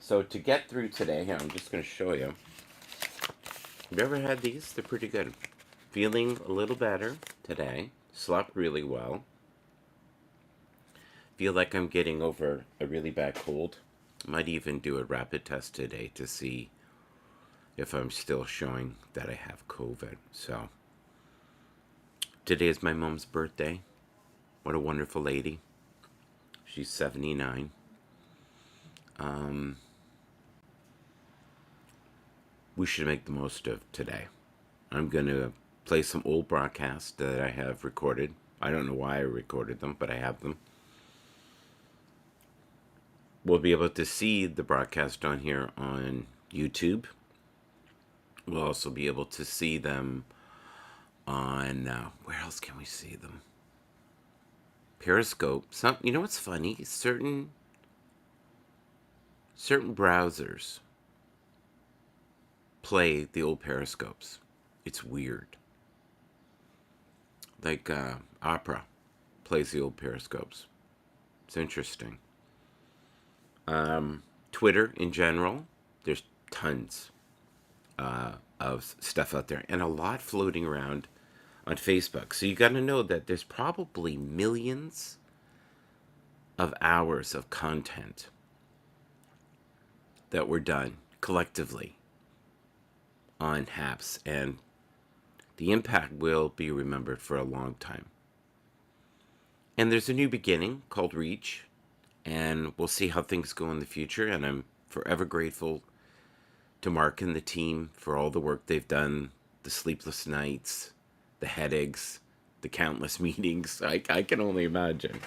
So to get through today, here, I'm just going to show you. Have you ever had these? They're pretty good. Feeling a little better today. Slept really well. Feel like I'm getting over a really bad cold. Might even do a rapid test today to see if I'm still showing that I have COVID. So today is my mom's birthday. What a wonderful lady. She's 79. We should make the most of today. I'm going to play some old broadcasts that I have recorded. I don't know why I recorded them, but I have them. We'll be able to see the broadcast on here on YouTube. We'll also be able to see them on, where else can we see them? Periscope. You know what's funny? Certain browsers play the old Periscopes. It's weird. Like Opera plays the old Periscopes. It's interesting. Twitter in general, there's tons of stuff out there, and a lot floating around on Facebook. So you got to know that there's probably millions of hours of content that were done collectively on Happs, and the impact will be remembered for a long time. And there's a new beginning called Reach, and we'll see how things go in the future. And I'm forever grateful to Mark and the team for all the work they've done, the sleepless nights, the headaches, the countless meetings. I can only imagine.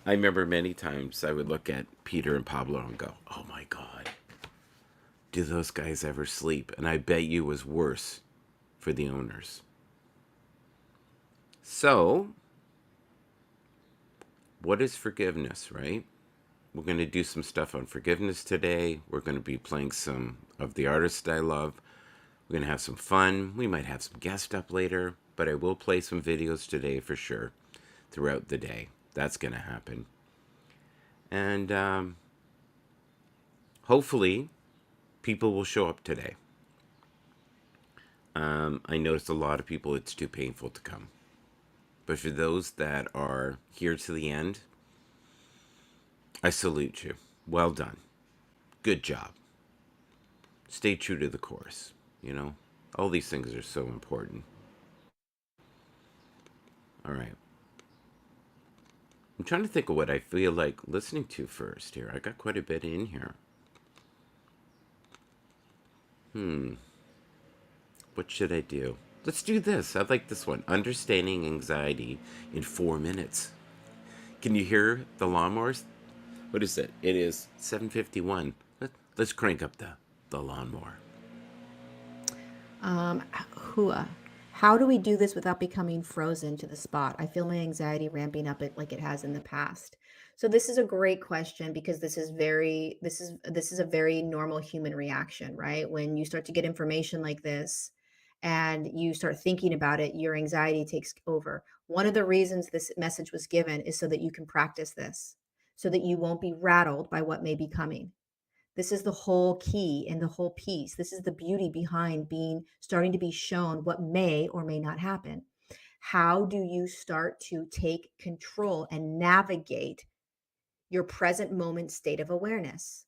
I remember many times I would look at Peter and Pablo and go, oh my God, do those guys ever sleep? And I bet you it was worse for the owners. So, what is forgiveness, right? We're going to do some stuff on forgiveness today. We're going to be playing some of the artists I love. We're going to have some fun. We might have some guests up later, but I will play some videos today for sure throughout the day. That's going to happen. And hopefully, people will show up today. I noticed a lot of people, it's too painful to come. But for those that are here to the end, I salute you. Well done. Good job. Stay true to the course. You know, all these things are so important. All right. I'm trying to think of what I feel like listening to first here. I got quite a bit in here. What should I do? Let's do this. I like this one. Understanding anxiety in 4 minutes. Can you hear the lawnmowers? What is it? It is 7:51. Let's crank up the lawnmower. Hua, how do we do this without becoming frozen to the spot? I feel my anxiety ramping up like it has in the past. So this is a great question because this is a very normal human reaction, right? When you start to get information like this and you start thinking about it, your anxiety takes over. One of the reasons this message was given is so that you can practice this, so that you won't be rattled by what may be coming. This is the whole key and the whole piece. This is the beauty behind being starting to be shown what may or may not happen. How do you start to take control and navigate your present moment state of awareness?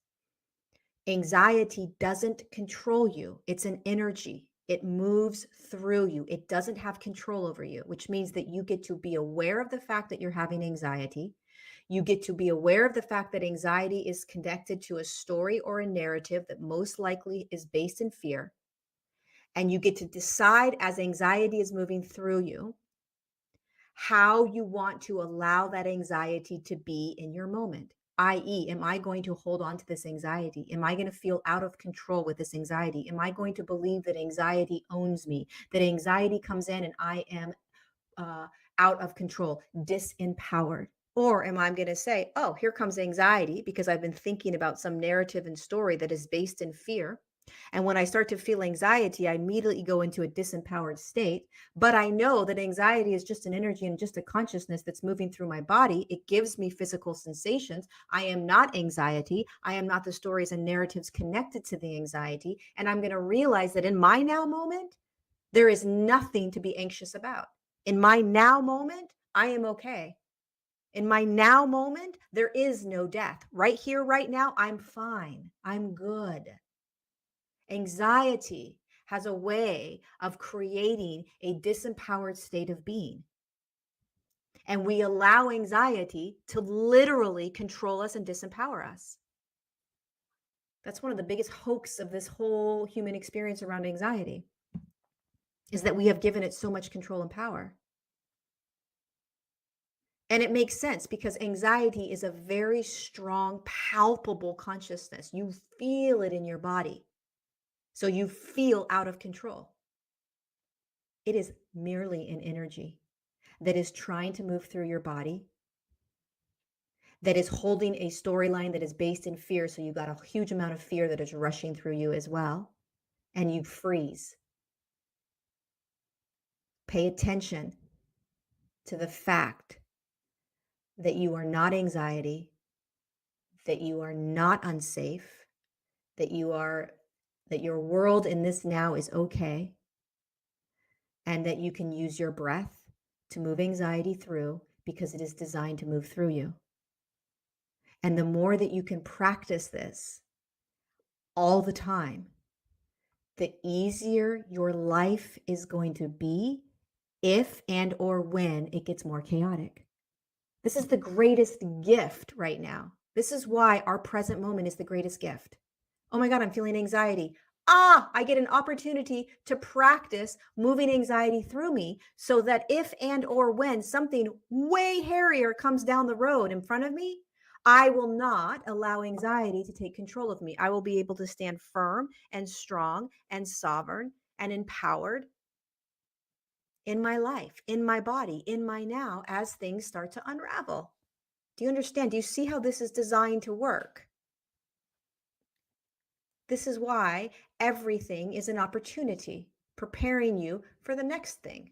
Anxiety doesn't control you, it's an energy. It moves through you. It doesn't have control over you, which means that you get to be aware of the fact that you're having anxiety. You get to be aware of the fact that anxiety is connected to a story or a narrative that most likely is based in fear. And you get to decide as anxiety is moving through you how you want to allow that anxiety to be in your moment. I.e., am I going to hold on to this anxiety? Am I going to feel out of control with this anxiety? Am I going to believe that anxiety owns me, that anxiety comes in and I am uh, out of control, disempowered? Or am I going to say, oh, here comes anxiety because I've been thinking about some narrative and story that is based in fear. And when I start to feel anxiety, I immediately go into a disempowered state. But I know that anxiety is just an energy and just a consciousness that's moving through my body. It gives me physical sensations. I am not anxiety. I am not the stories and narratives connected to the anxiety. And I'm going to realize that in my now moment, there is nothing to be anxious about. In my now moment, I am okay. In my now moment, there is no death. Right here, right now, I'm fine. I'm good. Anxiety has a way of creating a disempowered state of being. And we allow anxiety to literally control us and disempower us. That's one of the biggest hoax of this whole human experience around anxiety, is that we have given it so much control and power. And it makes sense because anxiety is a very strong, palpable consciousness. You feel it in your body. So you feel out of control. It is merely an energy that is trying to move through your body, that is holding a storyline that is based in fear. So you got a huge amount of fear that is rushing through you as well. And you freeze. Pay attention to the fact that you are not anxiety, that you are not unsafe, that your world in this now is okay, and that you can use your breath to move anxiety through because it is designed to move through you. And the more that you can practice this all the time, the easier your life is going to be if and or when it gets more chaotic. This is the greatest gift right now. This is why our present moment is the greatest gift. Oh my God, I'm feeling anxiety. I get an opportunity to practice moving anxiety through me so that if and or when something way hairier comes down the road in front of me, I will not allow anxiety to take control of me. I will be able to stand firm and strong and sovereign and empowered in my life, in my body, in my now as things start to unravel. Do you understand? Do you see how this is designed to work? This is why everything is an opportunity, preparing you for the next thing.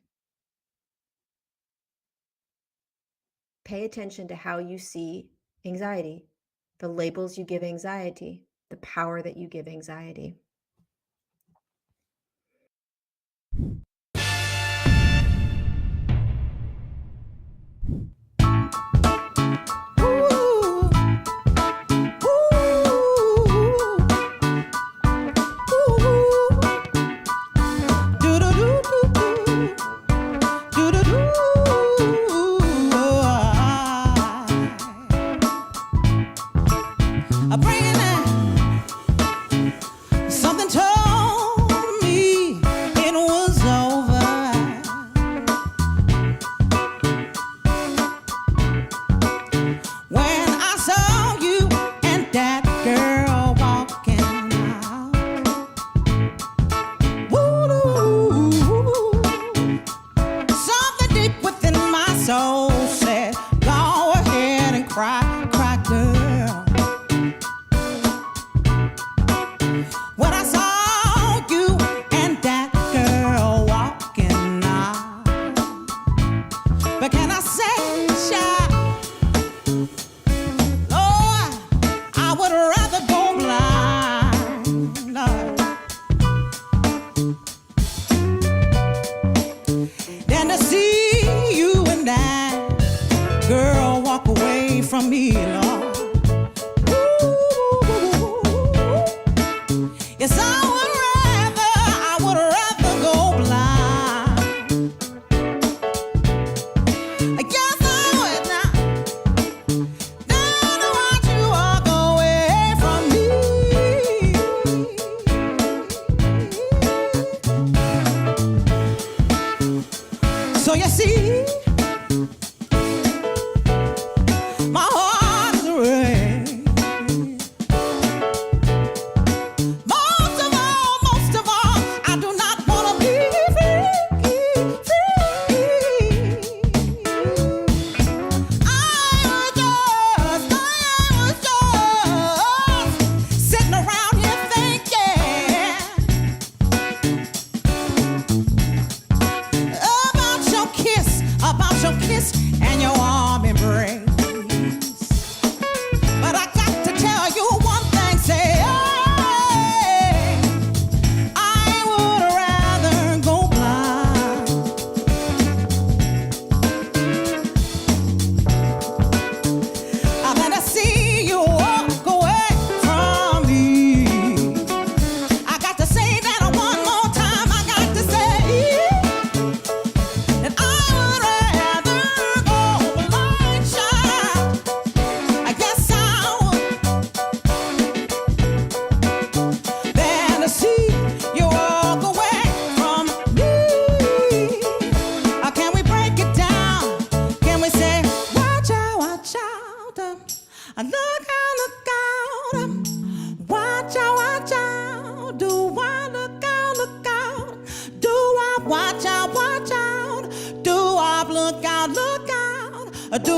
Pay attention to how you see anxiety, the labels you give anxiety, the power that you give anxiety. Ooh, ooh, ooh, do-do-do-do-do, do-do-do. I bring it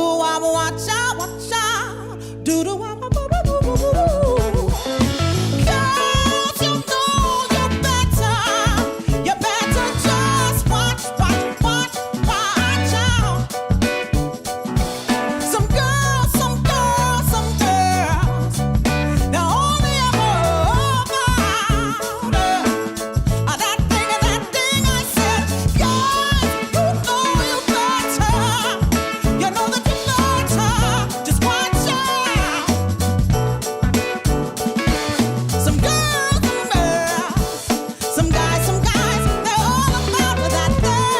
watch out, watch out. Do do wah wah wah wah wah wah wah. Girls, you know you better just watch, watch, watch, watch out. Some girls, some girls, some girls, they're only about that thing I said. Guys, you know that you better just watch out. Some girls, some girls, some guys, they're all about that thing.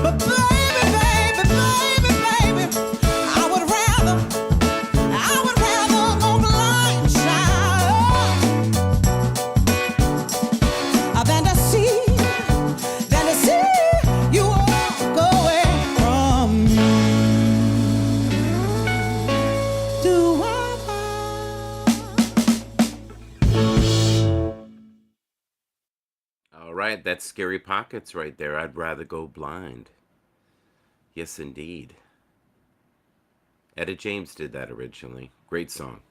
But baby, baby, baby, baby, I would rather go blind, child, than to see you walk away from me. Do I? All right, that's Scary Pockets right there. I'd rather go blind. Yes, indeed. Etta James did that originally. Great song.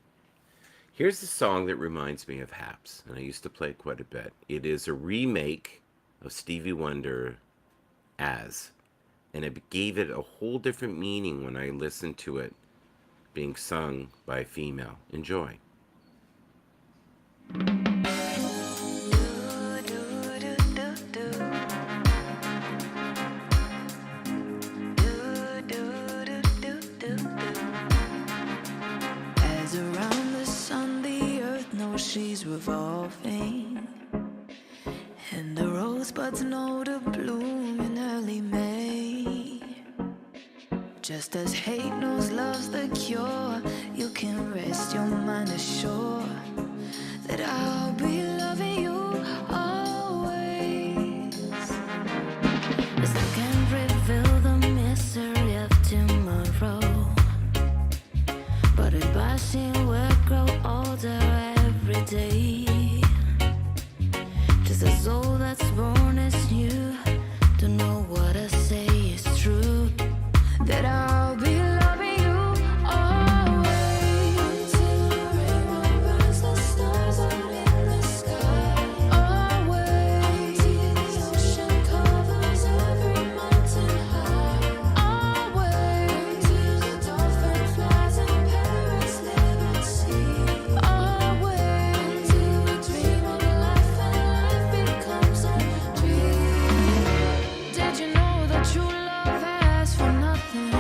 Here's a song that reminds me of Happs, and I used to play it quite a bit. It is a remake of Stevie Wonder As, and it gave it a whole different meaning when I listened to it being sung by a female. Enjoy. As around the sun, the earth knows she's revolving, and the rosebuds know to bloom in early May. Just as hate knows love's the cure, you can rest your mind assured that I'll be loving you always. As I can't reveal the mystery of tomorrow, but if I see we'll grow older every day. Just a soul that's born as new, don't know what I say is true, that I'll be loving you always. Till the rainbow burns the stars out in the sky. Always. Till the ocean covers every mountain high. Always. Till the dolphin flies in Paris, live at sea. Always. Till we dream of life and life becomes a dream. Did you know that true love asks for nothing?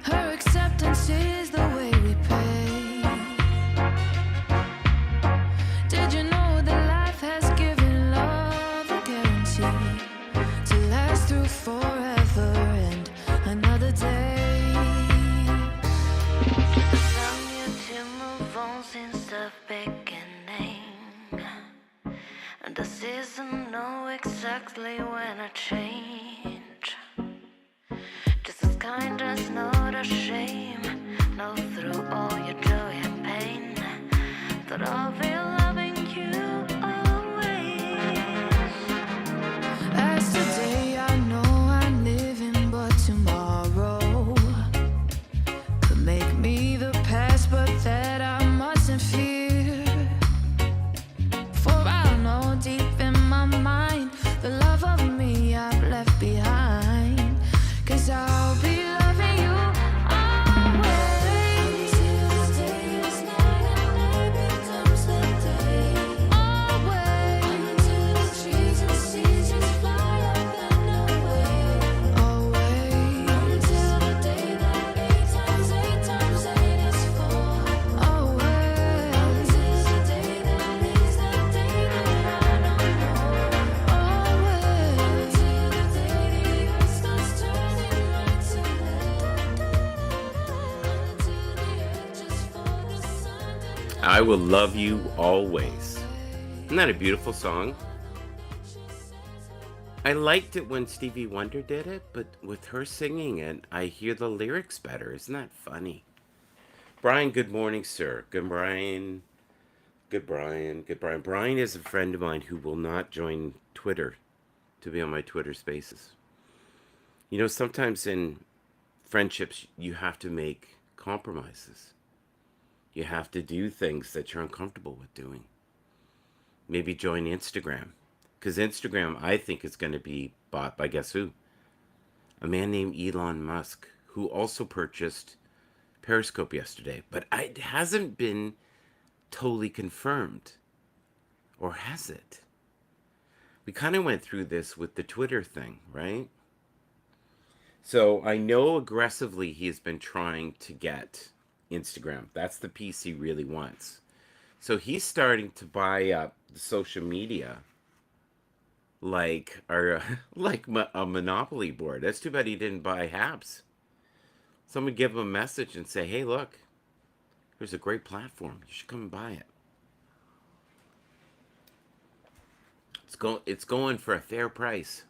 Her acceptance is the way we pay. Did you know that life has given love a guarantee to last through forever and another day? Some you to move on since the beginning, and the season know exactly when I change. Just as kind as not a shame, know through all your joy and pain, that I'll be loving you always. As today I know I'm living, but tomorrow could make me the past, but that I mustn't fear. For I know deep in my mind the love of me I've left behind, 'cause I'll be loving you always. Until the day is night and night becomes the day. Always. Until the trees and seas just fly up and away. Always. Until the day that 8 times 8 times 8 is 4. Always. Until the day that is that day that I know more. Always. Until the day the earth starts turning right to left. Until the earth just for the sun to I Will Love You Always. Isn't that a beautiful song? I liked it when Stevie Wonder did it, but with her singing it, I hear the lyrics better. Isn't that funny? Brian, good morning, sir. Good Brian. Good Brian. Good Brian. Brian is a friend of mine who will not join Twitter to be on my Twitter Spaces. You know, sometimes in friendships, you have to make compromises. You have to do things that you're uncomfortable with doing. Maybe join Instagram. Because Instagram, I think, is going to be bought by guess who? A man named Elon Musk, who also purchased Periscope yesterday. But it hasn't been totally confirmed. Or has it? We kind of went through this with the Twitter thing, right? So I know aggressively he has been trying to get Instagram. That's the piece he really wants. So he's starting to buy up the social media like or like a monopoly board. That's too bad he didn't buy Happs. Someone give him a message and say, "Hey, look, here's a great platform. You should come and buy it. It's going for a fair price."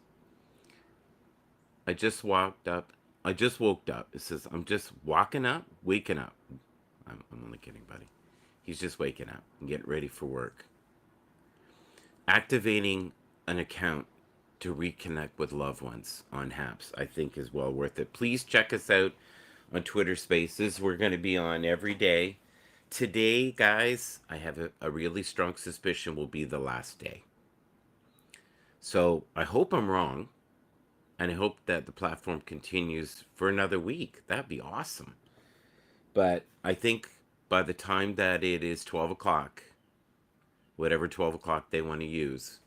I just walked up. I just woke up. It says, "I'm just walking up, waking up." I'm only kidding, buddy. He's just waking up and getting ready for work. Activating an account to reconnect with loved ones on Happs, I think, is well worth it. Please check us out on Twitter Spaces. We're going to be on every day. Today, guys, I have a really strong suspicion will be the last day. So I hope I'm wrong. And I hope that the platform continues for another week. That'd be awesome. But I think by the time that it is 12 o'clock, whatever 12 o'clock they want to use,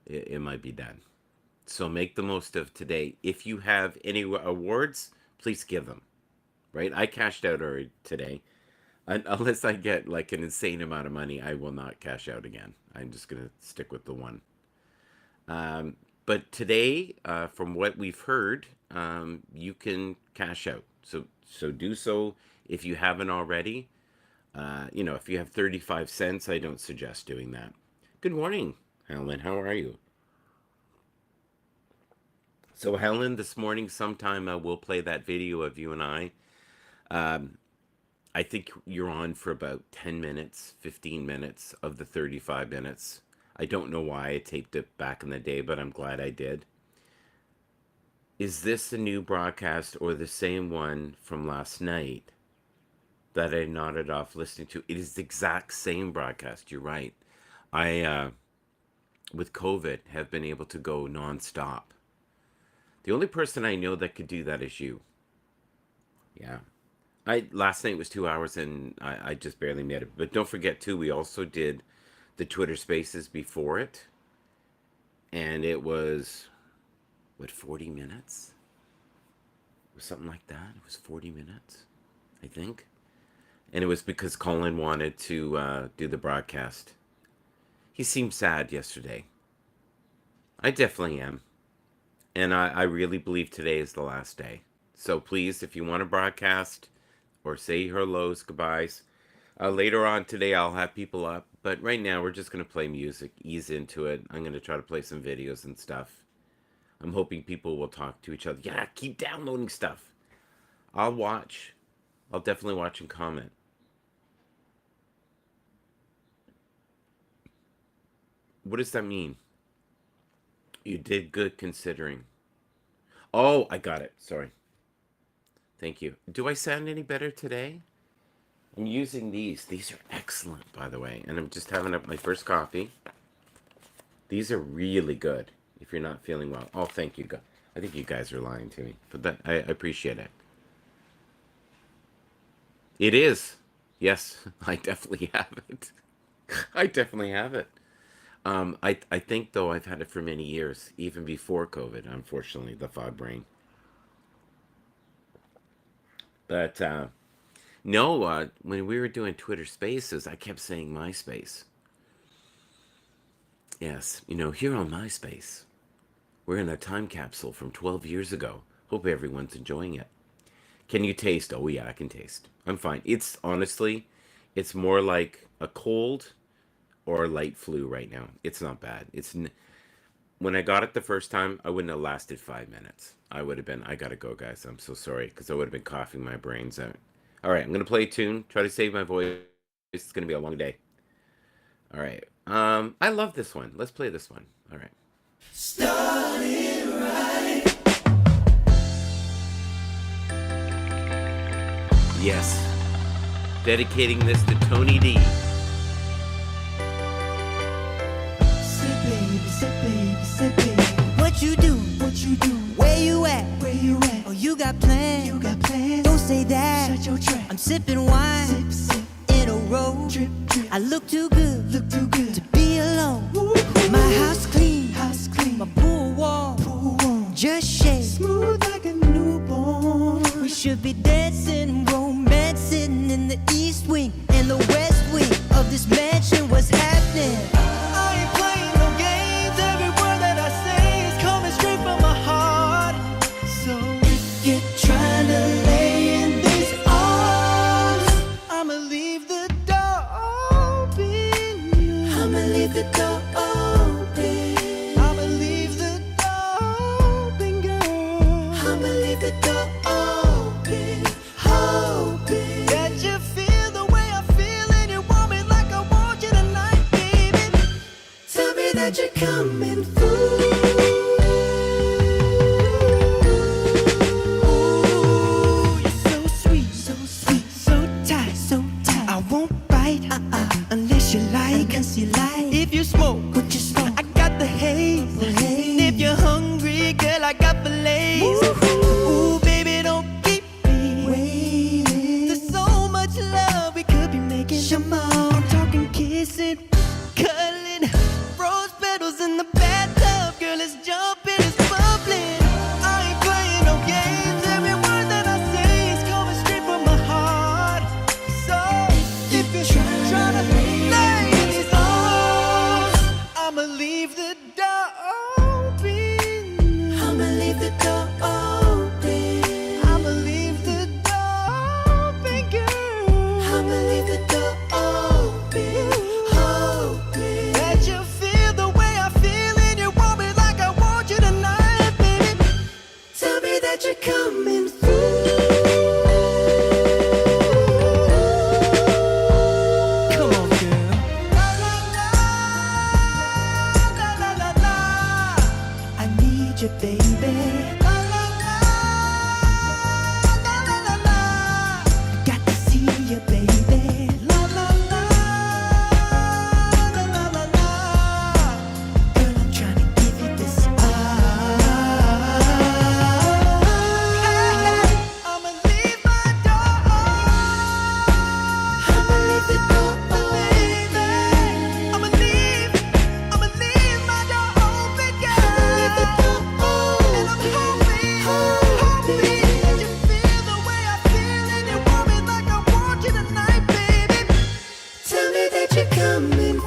it might be done. So make the most of today. If you have any awards, please give them. Right? I cashed out already today. Unless I get like an insane amount of money, I will not cash out again. I'm just going to stick with the one. But today, from what we've heard, you can cash out. So do so if you haven't already. If you have 35 cents, I don't suggest doing that. Good morning, Helen. How are you? So Helen, this morning sometime we'll play that video of you and I. I think you're on for about 10 minutes, 15 minutes of the 35 minutes. I don't know why I taped it back in the day, but I'm glad I did. Is this a new broadcast or the same one from last night that I nodded off listening to? It is the exact same broadcast. You're right. I, with COVID, have been able to go nonstop. The only person I know that could do that is you. Yeah. Last night was 2 hours and I just barely made it. But don't forget too, we also did the Twitter Spaces before it, and it was 40 minutes or something like that. It was 40 minutes, I think, and it was because Colin wanted to do the broadcast. He seemed sad yesterday. I definitely am, and I really believe today is the last day. So please, if you want to broadcast or say hellos, goodbyes, later on today, I'll have people up. But right now, we're just going to play music, ease into it. I'm going to try to play some videos and stuff. I'm hoping people will talk to each other. Yeah, keep downloading stuff. I'll watch. I'll definitely watch and comment. What does that mean? You did good considering. Oh, I got it. Sorry. Thank you. Do I sound any better today? I'm using these. These are excellent, by the way. And I'm just having up my first coffee. These are really good if you're not feeling well. Oh, thank you. I think you guys are lying to me. But I appreciate it. It is. Yes, I definitely have it. I definitely have it. I think, though, I've had it for many years, even before COVID, unfortunately, the fog brain. But no, when we were doing Twitter Spaces, I kept saying MySpace. Yes, here on MySpace, we're in a time capsule from 12 years ago. Hope everyone's enjoying it. Can you taste? Oh, yeah, I can taste. I'm fine. It's honestly, it's more like a cold or a light flu right now. It's not bad. When I got it the first time, I wouldn't have lasted 5 minutes. I would have been, I gotta go, guys. I'm so sorry, because I would have been coughing my brains out. All right, I'm going to play a tune, try to save my voice. It's going to be a long day. All right. I love this one. Let's play this one. All right. Started right. Yes. Dedicating this to Tony D. Sit baby, sit baby, sit baby. What you do? What you do? Where you at? Where you at? Oh, you got plans? You got plans? Don't say that. Shut your trap. I'm sipping wine. Sip, sip. In a row. Drip, drip. I look too good. Look too good to be alone. Woo. My house clean. House clean. My pool warm. Pool warm. Just shake. Smooth like a newborn. We should be dancing, romancing in the east wing and the west wing of this mansion. What's happening? I ain't playing no games. Every word that I say is coming straight from my heart. So if you're trying to lay in these arms, I'ma leave the door open. I'ma leave the door open. I'ma leave the door open, girl. I'ma leave the door open, hoping that you feel the way I feel and you want me like I want you tonight, baby. Tell me that you're coming through. Ooh, you're so sweet, so tight, so tight. I won't bite, unless you like. If you smoke, what you smoke? I got the haze. And if you're hungry, girl, I got fillets. Ooh, baby, don't keep me waiting. There's so much love we could be making. Come on, I'm talking kissing, cuddling, rose petals in the bathtub. Girl, it's jumping, it's bubbling. I ain't playing no games. Every word that I say is coming straight from my heart. So if you're trying to lay in these arms, I'ma leave the door open. I'ma leave the door open. I'ma leave the door open, girl. I'ma leave the door open, hoping that you feel the way I feel and you want me like I want you tonight, baby. Tell me that you're coming through. Come on, girl. La la la, la la la la. I need you, baby. La la la, la la la la. I got to see you, baby. La la la, la la la la. Girl, I'm trying to give you this. I'ma leave my door open. I'ma leave the door open. I'ma leave my door open, girl. I'ma leave the door open. And I'm hoping that you feel the way I feel and you want me like I want you tonight, baby. Tell me that you're coming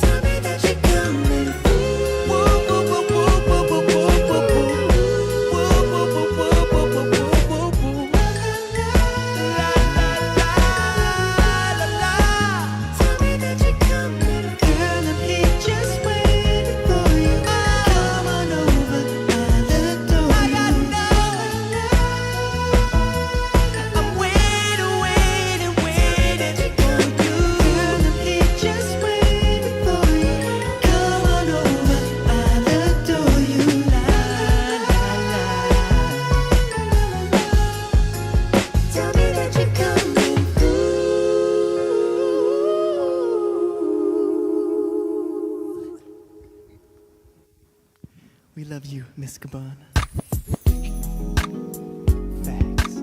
Tell me that you're coming through. Woo, woo, woo, woo, woo, woo, woo, woo, woo. Woo, woo, woo, woo, woo, woo, woo, woo, woo. La, la, la, la, la. Tell me that you're coming through. Girl, I'm here just waiting for you. Come on over, I'll adore you. I'm waiting for you. Girl, I'm here just waiting for you. Come on over, I'll adore you. La, la, la. Tell me that you're coming through. We love you, Miss Cabana. Facts.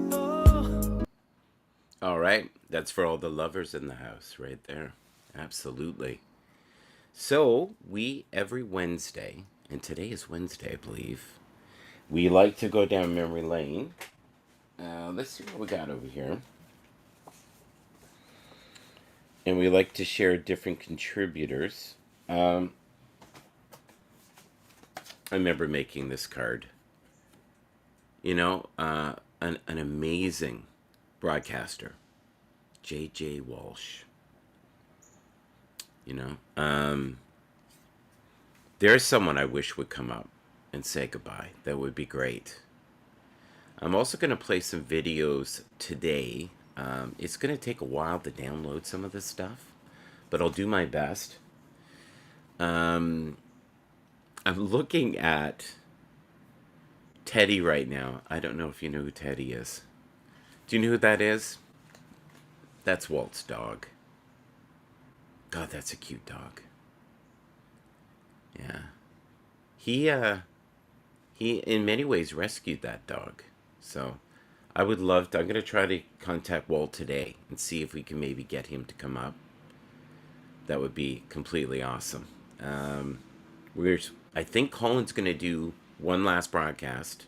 All right. That's for all the lovers in the house right there. Absolutely. So, we every Wednesday, and today is Wednesday, I believe, we like to go down memory lane. Let's see what we got over here. And we like to share different contributors. I remember making this card. You know, an amazing broadcaster, J.J. Walsh. You know, there's someone I wish would come up and say goodbye. That would be great. I'm also going to play some videos today. It's going to take a while to download some of this stuff, but I'll do my best. I'm looking at Teddy right now. I don't know if you know who Teddy is. Do you know who that is? That's Walt's dog. God, that's a cute dog. Yeah. He in many ways rescued that dog. So I would love to. I'm going to try to contact Walt today and see if we can maybe get him to come up. That would be completely awesome. Um, we're I think Colin's going to do one last broadcast,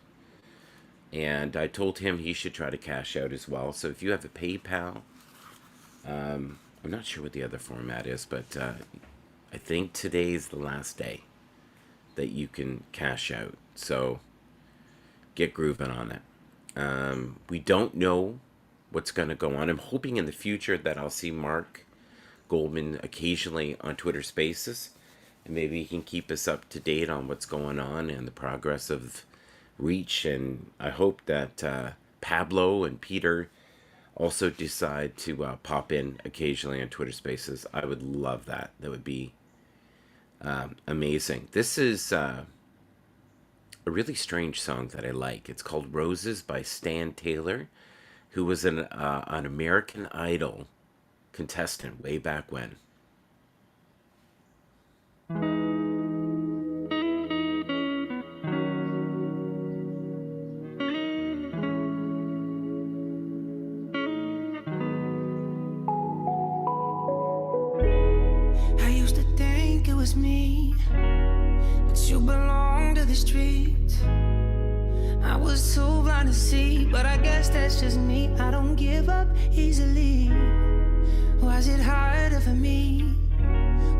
and I told him he should try to cash out as well. So if you have a PayPal, I'm not sure what the other format is, but I think today is the last day that you can cash out. So get grooving on it. We don't know what's going to go on. I'm hoping in the future that I'll see Mark Goldman occasionally on Twitter Spaces, and maybe he can keep us up to date on what's going on and the progress of Reach. And I hope that Pablo and Peter also decide to pop in occasionally on Twitter Spaces. I would love that. That would be amazing. This is a really strange song that I like. It's called Roses by Stan Taylor, who was an American Idol contestant way back when. I used to think it was me, but you belong to the streets. I was too blind to see, but I guess that's just me. I don't give up easily. Was it harder for me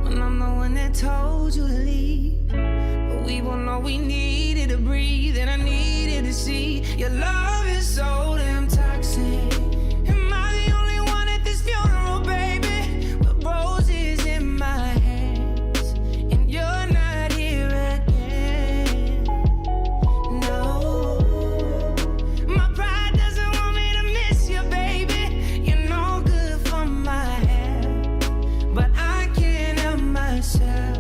when I'm the one that told you to leave? But we both know we needed to breathe, and I needed to see your love is so damn toxic. Am I the only one at this funeral, baby, with roses in my hands, and you're not here again? No, my pride doesn't want me to miss you, baby. You're no good for my health, but I can't help myself.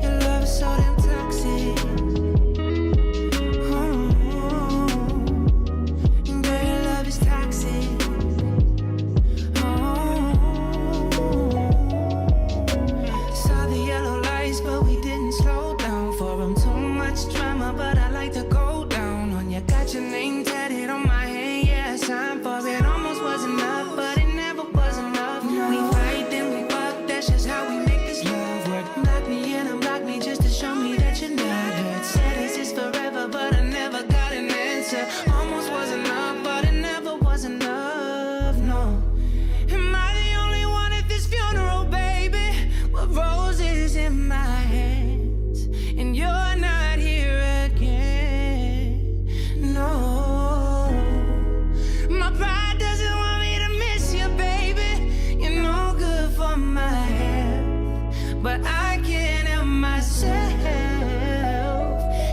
Your love is so damn toxic. Girl, your love is toxic. Saw the yellow lights, but we didn't slow down for 'em. Too much drama, but I like to go down on you. Got your name tatted on my hand, yeah, I signed for it. Almost was enough, but it never was enough. We fight, then we fuck, that's just how we make this love work. Knock me in and block me just to show me that you're not hurt. Said this is forever, but I never got an answer. Almost was enough, but it never was enough, no. Am I the only one at this funeral, baby, with roses in my hands, and you're not here again? No, my pride doesn't want me to miss you, baby. You're no good for my health, but I can't help myself.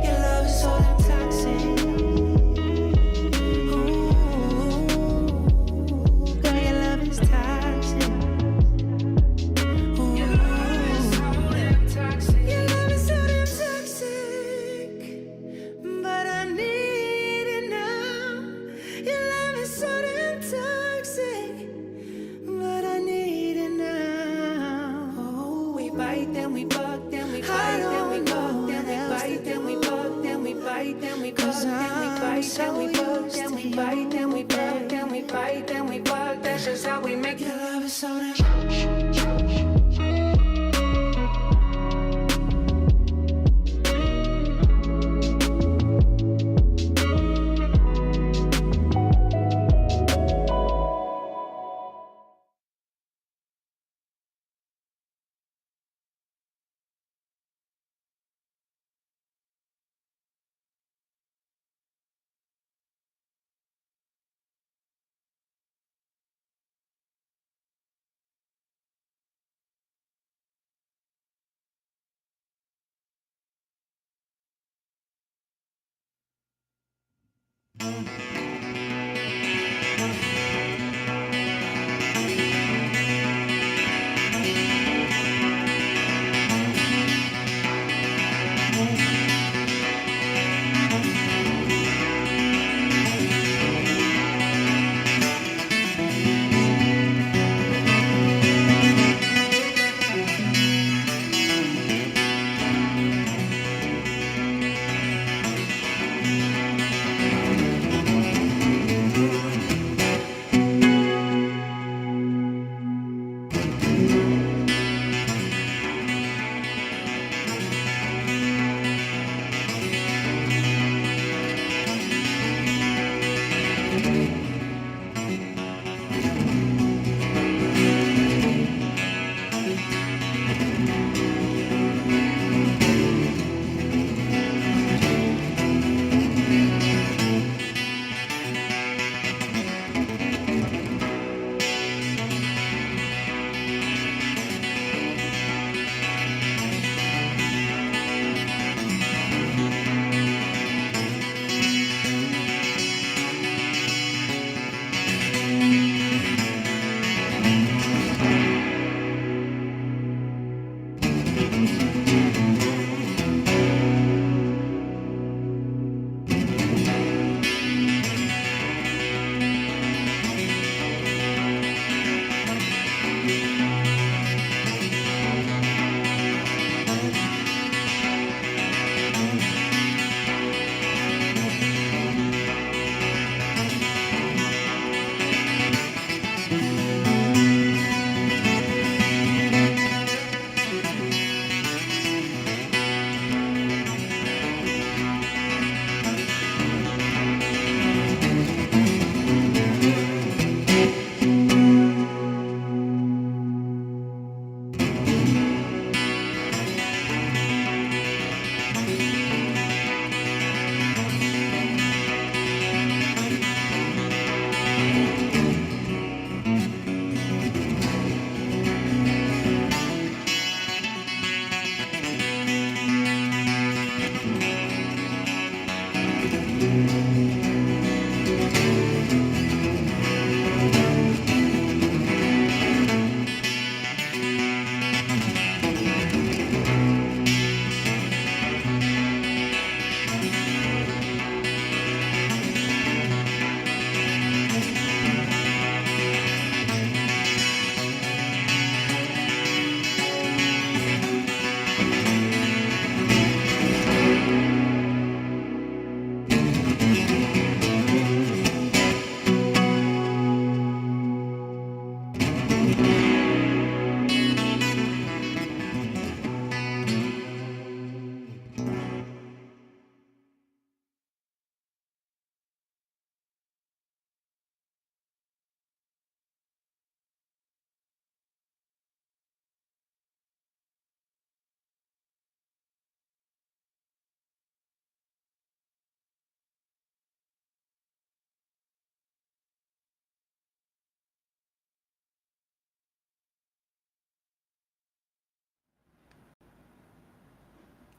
Your love is so damn toxic. Ooh, girl, your love is toxic. Ooh, your love is so damn toxic. Your love is so damn toxic, but I need it now. Your love is so damn toxic, but I need it now. Oh, we bite, then we fuck, then we fight, then we fuck, then we bite, then we fuck, then we bite, then we fuck, then we bite, then we fuck, then we bite, then we fuck, then we bite, then we fuck. That's just how we make it. Your love is so damn.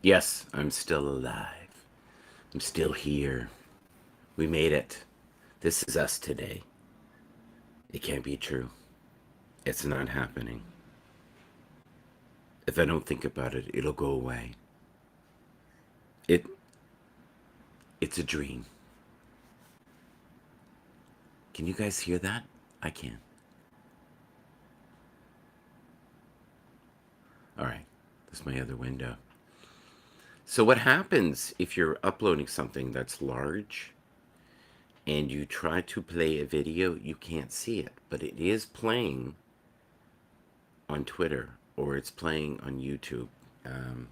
Yes, I'm still alive. I'm still here. We made it. This is us today. It can't be true. It's not happening. If I don't think about it, it'll go away. It it's a dream. Can you guys hear that? I can. All right. That's my other window. So what happens if you're uploading something that's large and you try to play a video, you can't see it, but it is playing on Twitter or it's playing on YouTube. Um,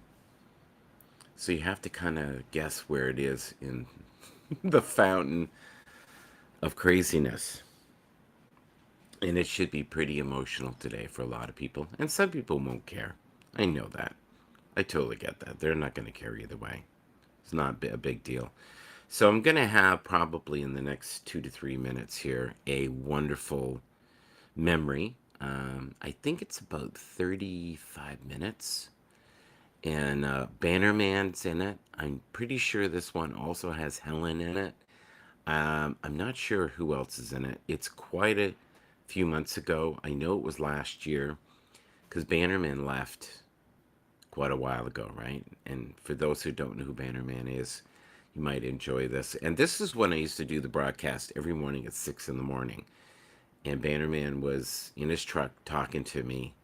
so you have to kind of guess where it is in the fountain of craziness. And it should be pretty emotional today for a lot of people. And some people won't care. I know that. I totally get that. They're not going to care either way. It's not a big deal. So I'm going to have probably in the next 2 to 3 minutes here a wonderful memory. I think it's about 35 minutes. And Bannerman's in it. I'm pretty sure this one also has Helen in it. I'm not sure who else is in it. It's quite a few months ago. I know it was last year because Bannerman left quite a while ago, right? And for those who don't know who Bannerman is, you might enjoy this. And this is when I used to do the broadcast every morning at 6 in the morning. And Bannerman was in his truck talking to me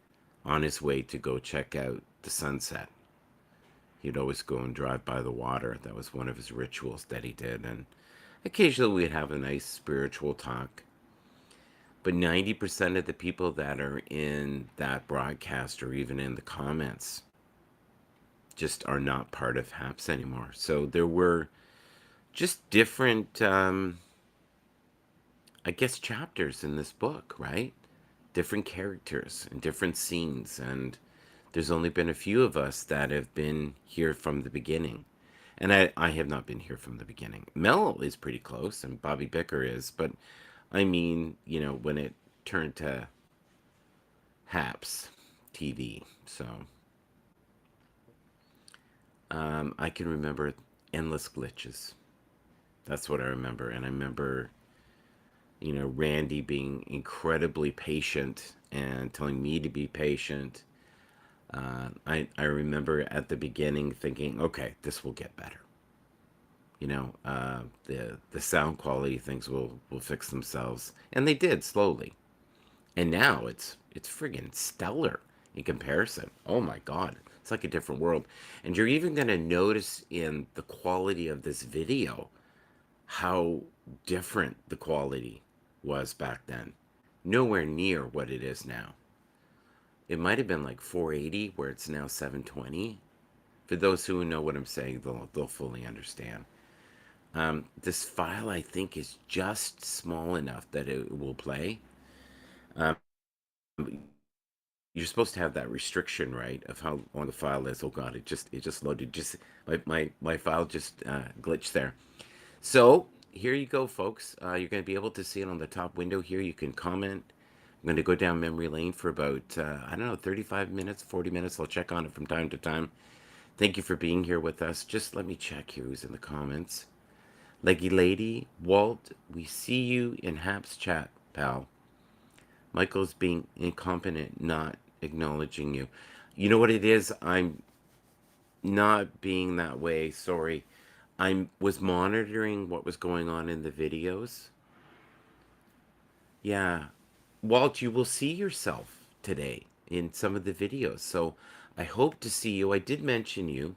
on his way to go check out the sunset. He'd always go and drive by the water. That was one of his rituals that he did. And occasionally we'd have a nice spiritual talk. But 90% of the people that are in that broadcast or even in the comments just are not part of Happs anymore. So there were just different, I guess, chapters in this book, right? Different characters and different scenes. And there's only been a few of us that have been here from the beginning. And I have not been here from the beginning. Mel is pretty close, and Bobby Bicker is. But I mean, when it turned to Happs TV. So I can remember endless glitches. That's what I remember. And I remember, Randy being incredibly patient and telling me to be patient. I remember at the beginning thinking, okay, this will get better. The sound quality things will fix themselves, and they did slowly. And now it's friggin' stellar in comparison. Oh my God, it's like a different world. And you're even gonna notice in the quality of this video how different the quality was back then. Nowhere near what it is now. It might have been like 480 where it's now 720. For those who know what I'm saying, they'll fully understand. This file, I think, is just small enough that it will play. Um, you're supposed to have that restriction, right, of how long the file is. Oh God, it just loaded. Just my file just glitched there. So here you go, folks. You're going to be able to see it on the top window here. You can comment. I'm going to go down memory lane for about, I don't know, 35 minutes, 40 minutes. I'll check on it from time to time. Thank you for being here with us. Just let me check here who's in the comments. Leggy Lady, Walt, we see you in Hap's chat, pal. Michael's being incompetent, not acknowledging you. You know what it is? I'm not being that way. Sorry. I was monitoring what was going on in the videos. Yeah. Walt, you will see yourself today in some of the videos. So I hope to see you. I did mention you.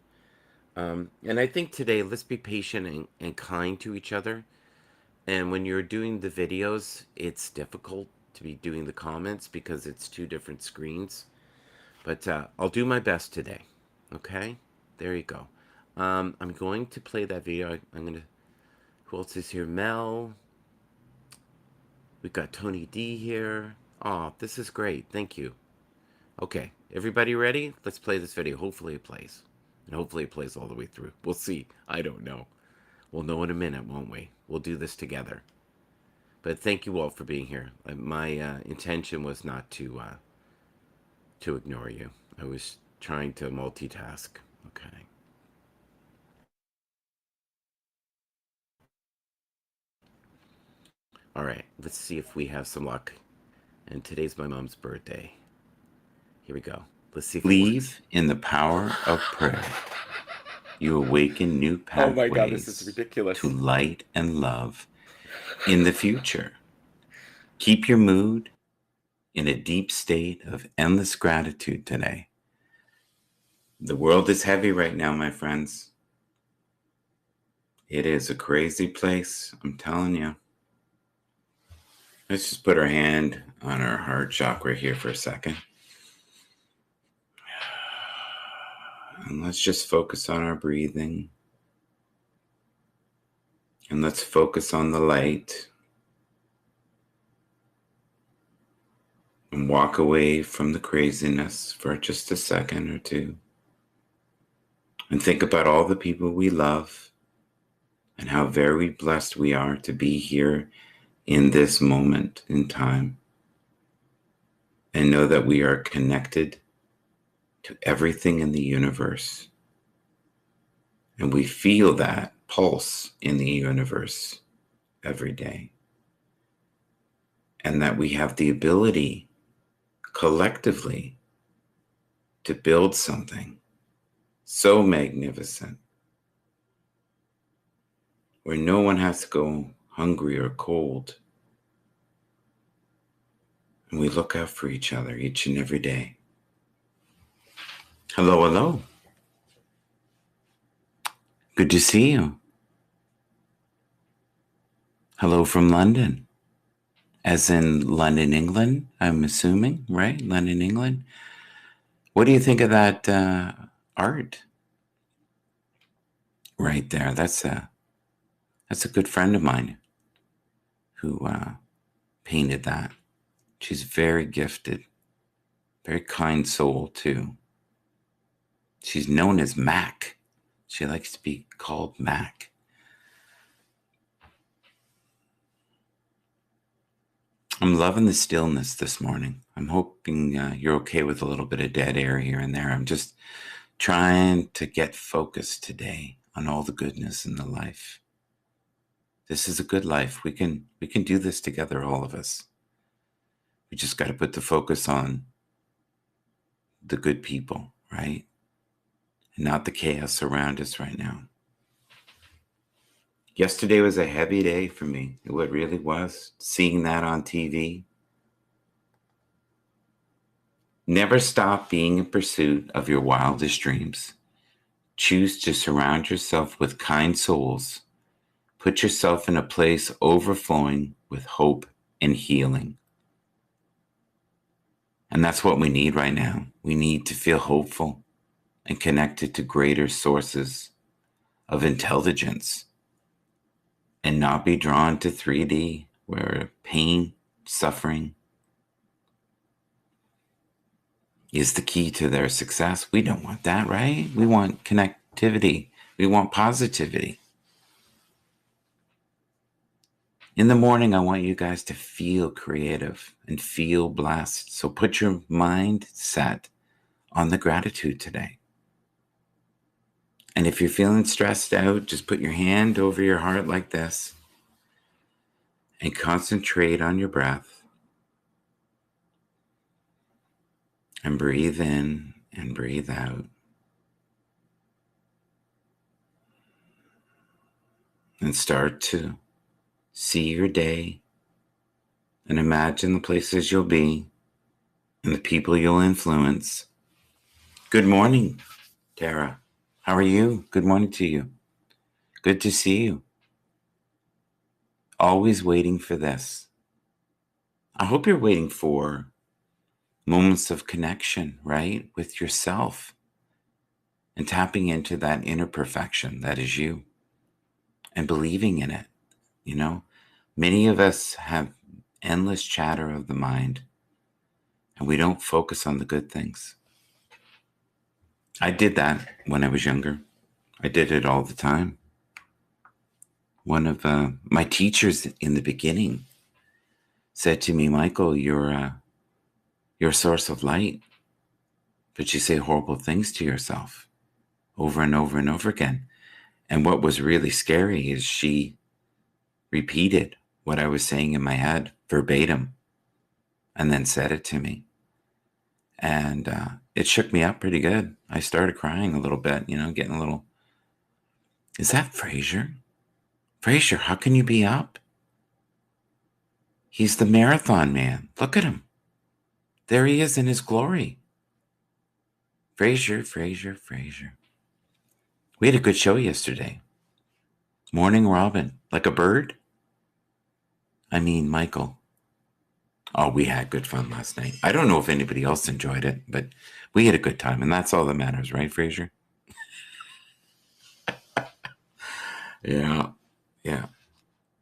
And I think today, let's be patient and kind to each other. And when you're doing the videos, it's difficult to be doing the comments because it's two different screens. But I'll do my best today. Okay? There you go. I'm going to play that video. I'm going to... Who else is here? Mel. We've got Tony D here. Oh, this is great. Thank you. Okay. Everybody ready? Let's play this video. Hopefully it plays. And hopefully it plays all the way through. We'll see. I don't know. We'll know in a minute, won't we? We'll do this together. But thank you all for being here. My intention was not to ignore you. I was trying to multitask. Okay. All right. Let's see if we have some luck. And today's my mom's birthday. Here we go. Let's see if believe in the power of prayer. You awaken new pathways. Oh my God, this is ridiculous. To light and love in the future. Keep your mood in a deep state of endless gratitude today. The world is heavy right now, my friends. It is a crazy place, I'm telling you. Let's just put our hand on our heart chakra here for a second. And let's just focus on our breathing. And let's focus on the light. And walk away from the craziness for just a second or two. And think about all the people we love and how very blessed we are to be here in this moment in time. And know that we are connected to everything in the universe. And we feel that pulse in the universe every day. And that we have the ability collectively to build something so magnificent where no one has to go hungry or cold. And we look out for each other each and every day. Hello, hello. Good to see you. Hello from London. As in London, England, I'm assuming, right? London, England. What do you think of that art right there? That's a good friend of mine who painted that. She's very gifted, very kind soul too. She's known as Mac. She likes to be called Mac. I'm loving the stillness this morning. I'm hoping you're okay with a little bit of dead air here and there. I'm just trying to get focused today on all the goodness in the life. This is a good life. We can do this together, all of us. We just got to put the focus on the good people, right? And not the chaos around us right now. Yesterday was a heavy day for me. It really was. Seeing that on TV. Never stop being in pursuit of your wildest dreams. Choose to surround yourself with kind souls. Put yourself in a place overflowing with hope and healing. And that's what we need right now. We need to feel hopeful and connected to greater sources of intelligence and not be drawn to 3D where pain, suffering is the key to their success. We don't want that, right? We want connectivity. We want positivity. In the morning, I want you guys to feel creative and feel blessed. So put your mind set on the gratitude today. And if you're feeling stressed out, just put your hand over your heart like this and concentrate on your breath. And breathe in and breathe out. And start to see your day and imagine the places you'll be and the people you'll influence. Good morning, Tara. How are you? Good morning to you. Good to see you. Always waiting for this. I hope you're waiting for moments of connection, right, with yourself and tapping into that inner perfection that is you and believing in it. You know, many of us have endless chatter of the mind and we don't focus on the good things. I did that when I was younger. I did it all the time. One of my teachers in the beginning said to me, Michael, you're a source of light, but you say horrible things to yourself over and over and over again. And what was really scary is she repeated what I was saying in my head verbatim and then said it to me. And it shook me up pretty good. I started crying a little bit, getting a little, is that Fraser? Fraser, how can you be up? He's the marathon man. Look at him. There he is in his glory. Fraser. We had a good show yesterday. Morning Robin, like a bird. I mean, Michael. Oh, we had good fun last night. I don't know if anybody else enjoyed it, but we had a good time, and that's all that matters, right, Fraser? Yeah.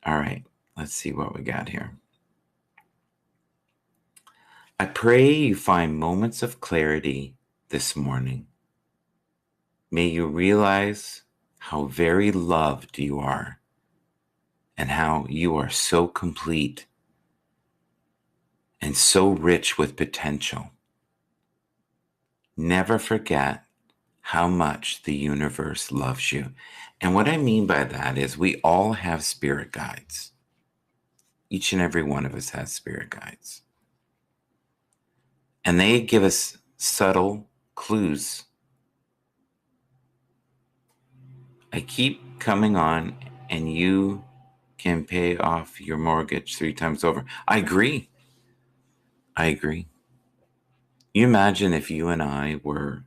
All right, let's see what we got here. I pray you find moments of clarity this morning. May you realize how very loved you are and how you are so complete and so rich with potential. Never forget how much the universe loves you. And what I mean by that is we all have spirit guides. each and every one of us has spirit guides. And they give us subtle clues. I keep coming on, and you can pay off your mortgage 3 times over. I agree. You imagine if you and I were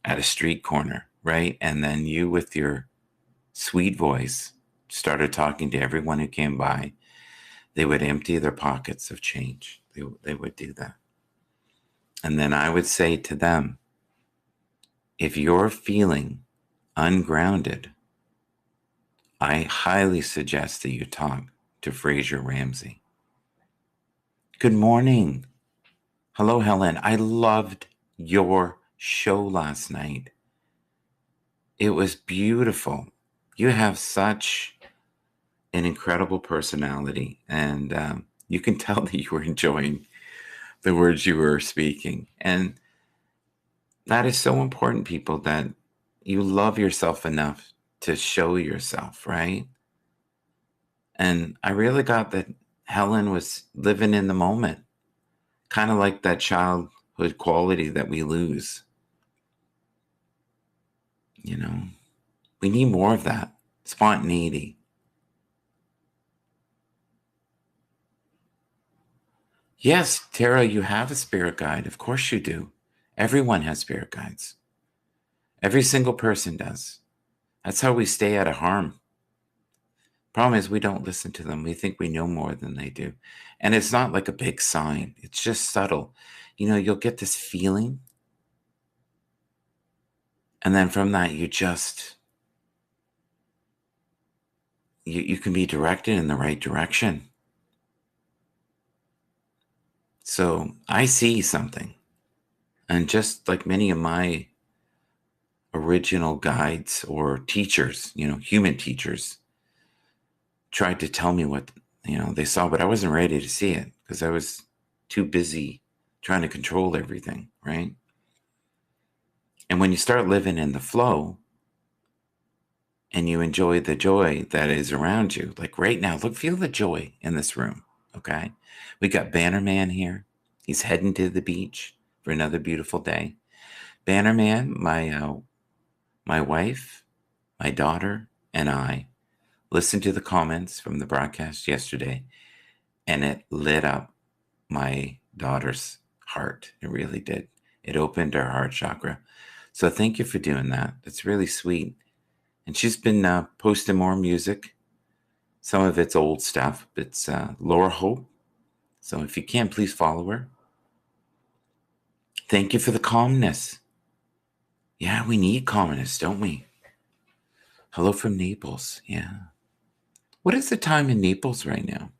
at a street corner, right? And then you, with your sweet voice, started talking to everyone who came by. They would empty their pockets of change. They would do that. And then I would say to them, if you're feeling ungrounded, I highly suggest that you talk to Fraser Ramsey. Good morning. Hello, Helen. I loved your show last night. It was beautiful. You have such an incredible personality, and you can tell that you were enjoying the words you were speaking. And that is so important, people, that you love yourself enough to show yourself, right? And I really got that Helen was living in the moment, kind of like that childhood quality that we lose. You know, we need more of that spontaneity. Yes, Tara, you have a spirit guide. Of course you do. Everyone has spirit guides. Every single person does. That's how we stay out of harm. Problem is, we don't listen to them. We think we know more than they do. And it's not like a big sign. It's just subtle. You know, you'll get this feeling. And then from that, you can be directed in the right direction. So I see something. And just like many of my original guides or teachers, human teachers, tried to tell me what, they saw, but I wasn't ready to see it because I was too busy trying to control everything, right? And when you start living in the flow and you enjoy the joy that is around you, like right now, feel the joy in this room, okay? We got Bannerman here. He's heading to the beach for another beautiful day. Bannerman, my wife, my daughter, and I listened to the comments from the broadcast yesterday, and it lit up my daughter's heart. It really did. It opened her heart chakra. So thank you for doing that. It's really sweet. And she's been posting more music. Some of it's old stuff. It's Laura Hope. So if you can, please follow her. Thank you for the calmness. Yeah, we need calmness, don't we? Hello from Naples. Yeah. What is the time in Naples right now?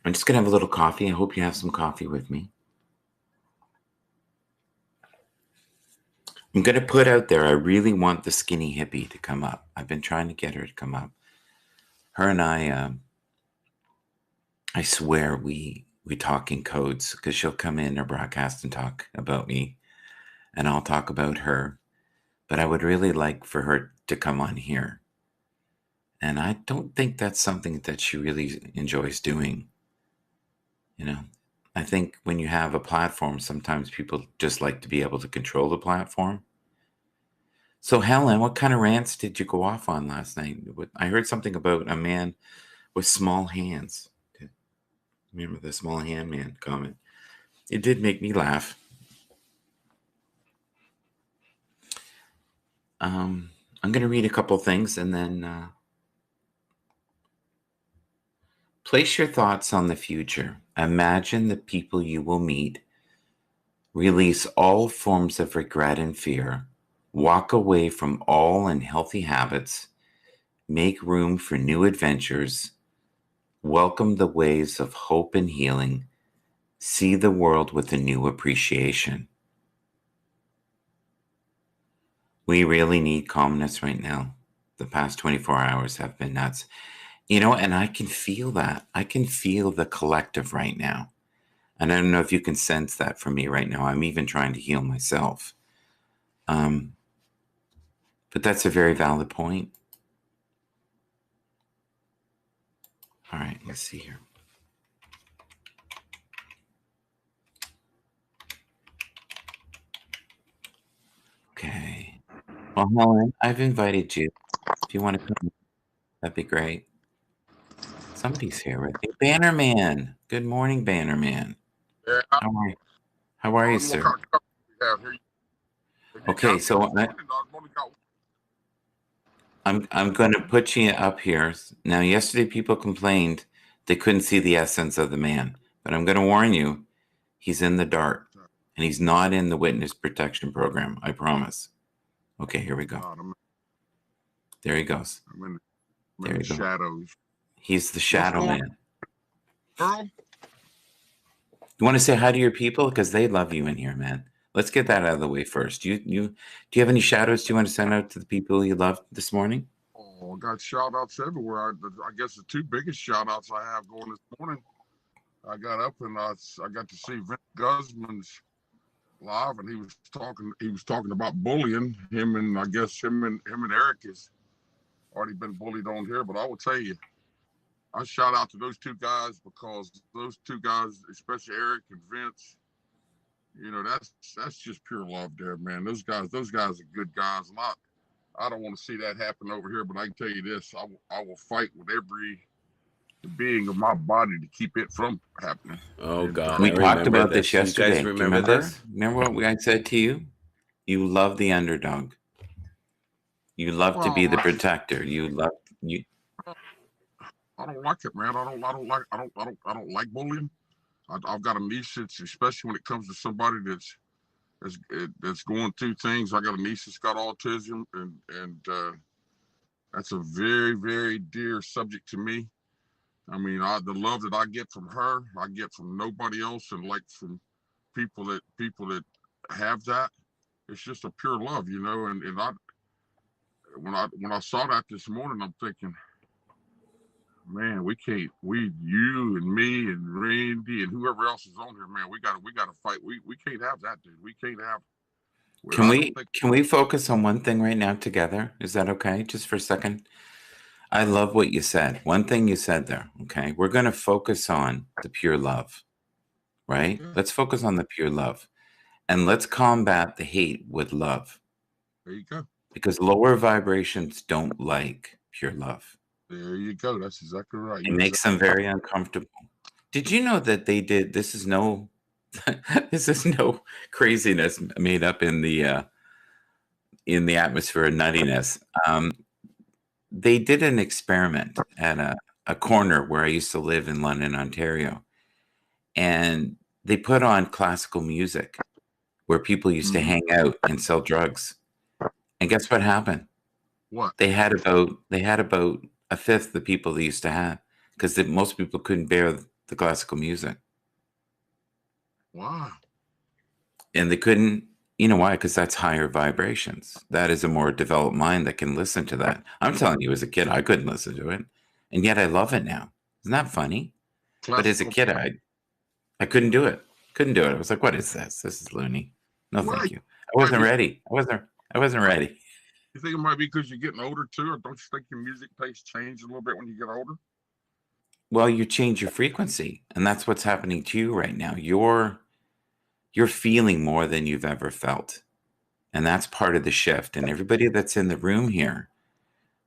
I'm just going to have a little coffee. I hope you have some coffee with me. I'm going to put out there, I really want the skinny hippie to come up. I've been trying to get her to come up. Her and I swear we talk in codes because she'll come in or broadcast and talk about me, and I'll talk about her. But I would really like for her to come on here. And I don't think that's something that she really enjoys doing. I think when you have a platform, sometimes people just like to be able to control the platform. So Helen, what kind of rants did you go off on last night? I heard something about a man with small hands. Remember the small hand man comment? It did make me laugh. I'm going to read a couple things and then place your thoughts on the future. Imagine the people you will meet. Release all forms of regret and fear. Walk away from all unhealthy habits. Make room for new adventures. Welcome the waves of hope and healing. See the world with a new appreciation. We really need calmness right now. The past 24 hours have been nuts. And I can feel that. I can feel the collective right now. And I don't know if you can sense that from me right now. I'm even trying to heal myself. But that's a very valid point. All right, let's see here. Okay. Well, Helen, I've invited you. If you want to come, that'd be great. Somebody's here with me. Bannerman. Good morning, Bannerman. Yeah, How are you? How are you, what sir? kind of company we have here? Have you Okay, got so me this morning? I've only got I'm going to put you up here. Now, yesterday people complained they couldn't see the essence of the man, but I'm going to warn you, he's in the dark, and he's not in the witness protection program. I promise. Okay, here we go. God, There he goes. I'm in There the you go. shadows. He's the What's shadow going man. Earl? You want to say hi to your people because they love you in here, man. Let's get that out of the way first. Do you have any shout outs you want to send out to the people you love this morning? Oh, I got shout outs everywhere. I guess the two biggest shout outs I have going this morning, I got up and I got to see Vince Guzman's live, and he was talking about bullying. Him and I guess him and Eric has already been bullied on here, but I will tell you, I shout out to those two guys because those two guys, especially Eric and Vince, you know, that's just pure love there, man. Those guys are good guys. And I don't want to see that happen over here, but I can tell you this: I will fight with every being of my body to keep it from happening. Oh And God, we I talked about this yesterday. You guys remember this? Remember what I said to you? You love the underdog. You love to be the protector. You. I don't like it, man. I don't like bullying. I've got a niece, especially when it comes to somebody that's going through things. I got a niece that's got autism, and that's a very, very dear subject to me. I mean, the love that I get from her, I get from nobody else, and like from people that have that. It's just a pure love, you know. And when I saw that this morning, I'm thinking, man, you and me and Randy and whoever else is on here, man, we gotta fight. We can't have that, dude. We can't have. Can we focus on one thing right now together? Is that okay? Just for a second. I love what you said. One thing you said there. Okay, we're going to focus on the pure love, right? Yeah. Let's focus on the pure love, and let's combat the hate with love. There you go. Because lower vibrations don't like pure love. There you go. That's exactly right. It makes them very uncomfortable. Did you know that they did? This is no craziness made up in the atmosphere of nuttiness. They did an experiment at a corner where I used to live in London, Ontario, and they put on classical music where people used to hang out and sell drugs. And guess what happened? What? They had about a fifth the people they used to have because most people couldn't bear the classical music. Wow. And they couldn't, you know why? Because that's higher vibrations. That is a more developed mind that can listen to that. I'm telling you, as a kid, I couldn't listen to it. And yet I love it now. Isn't that funny? But as a kid, I couldn't do it. Couldn't do it. I was like, what is this? This is loony. No, thank you. I wasn't ready. I wasn't ready. You think it might be because you're getting older too, or don't you think your music taste change a little bit when you get older? Well, you change your frequency, and that's what's happening to you right now. You're feeling more than you've ever felt. And that's part of the shift. And everybody that's in the room here,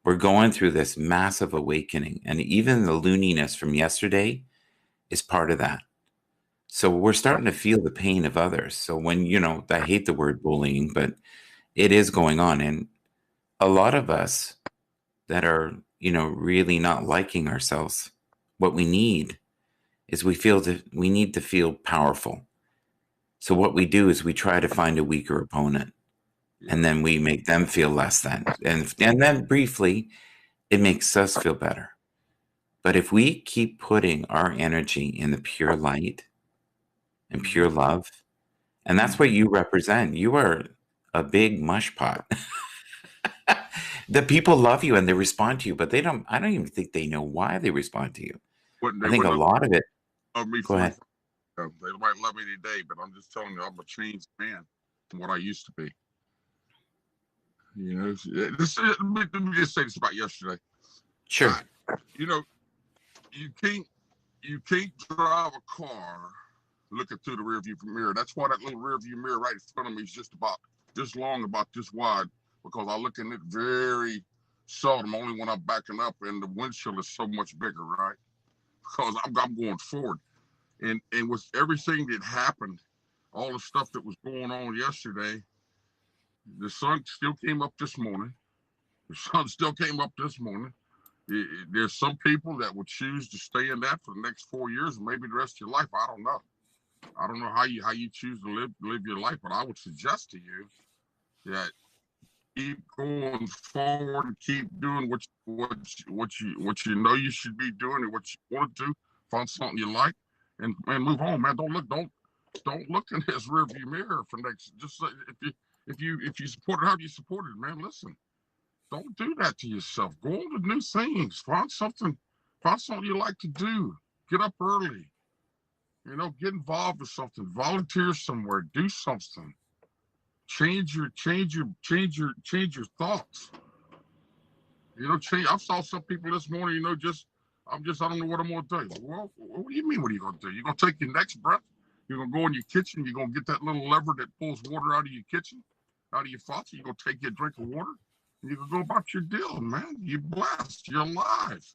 we're going through this massive awakening. And even the looniness from yesterday is part of that. So we're starting to feel the pain of others. So when, I hate the word bullying, but it is going on. And a lot of us that are, really not liking ourselves, what we need is we need to feel powerful. So what we do is we try to find a weaker opponent, and then we make them feel less than. And then briefly, it makes us feel better. But if we keep putting our energy in the pure light and pure love, and that's what you represent. You are a big mush pot. The people love you and they respond to you, but I don't even think they know why they respond to you. I think a lot of it. Go ahead. They might love me today, but I'm just telling you, I'm a changed man from what I used to be. You know, let me just say this about yesterday. Sure. you can't drive a car looking through the rearview mirror. That's why that little rearview mirror right in front of me is just about this long, about this wide, because I look in it very seldom, only when I'm backing up, and the windshield is so much bigger, right? Because I'm going forward, and with everything that happened, all the stuff that was going on yesterday, the sun still came up this morning. The sun still came up this morning. There's some people that would choose to stay in that for the next 4 years, and maybe the rest of your life. I don't know. I don't know how you choose to live your life, but I would suggest to you that keep going forward and keep doing what you know you should be doing and what you want to do. Find something you like, and move on, man. Don't look in this rearview mirror for next. Just if you support it, how you support it, man. Listen, don't do that to yourself. Go on to new things. Find something you like to do. Get up early. You know, get involved with something. Volunteer somewhere. Do something. Change your thoughts. You know, change. I saw some people this morning. You know, I don't know what I'm gonna do. Well, what do you mean? What are you gonna do? You're gonna take your next breath. You're gonna go in your kitchen. You're gonna get that little lever that pulls water out of your kitchen, out of your faucet. You're gonna take your drink of water, and you can go about your deal, man. You're blessed. You're alive.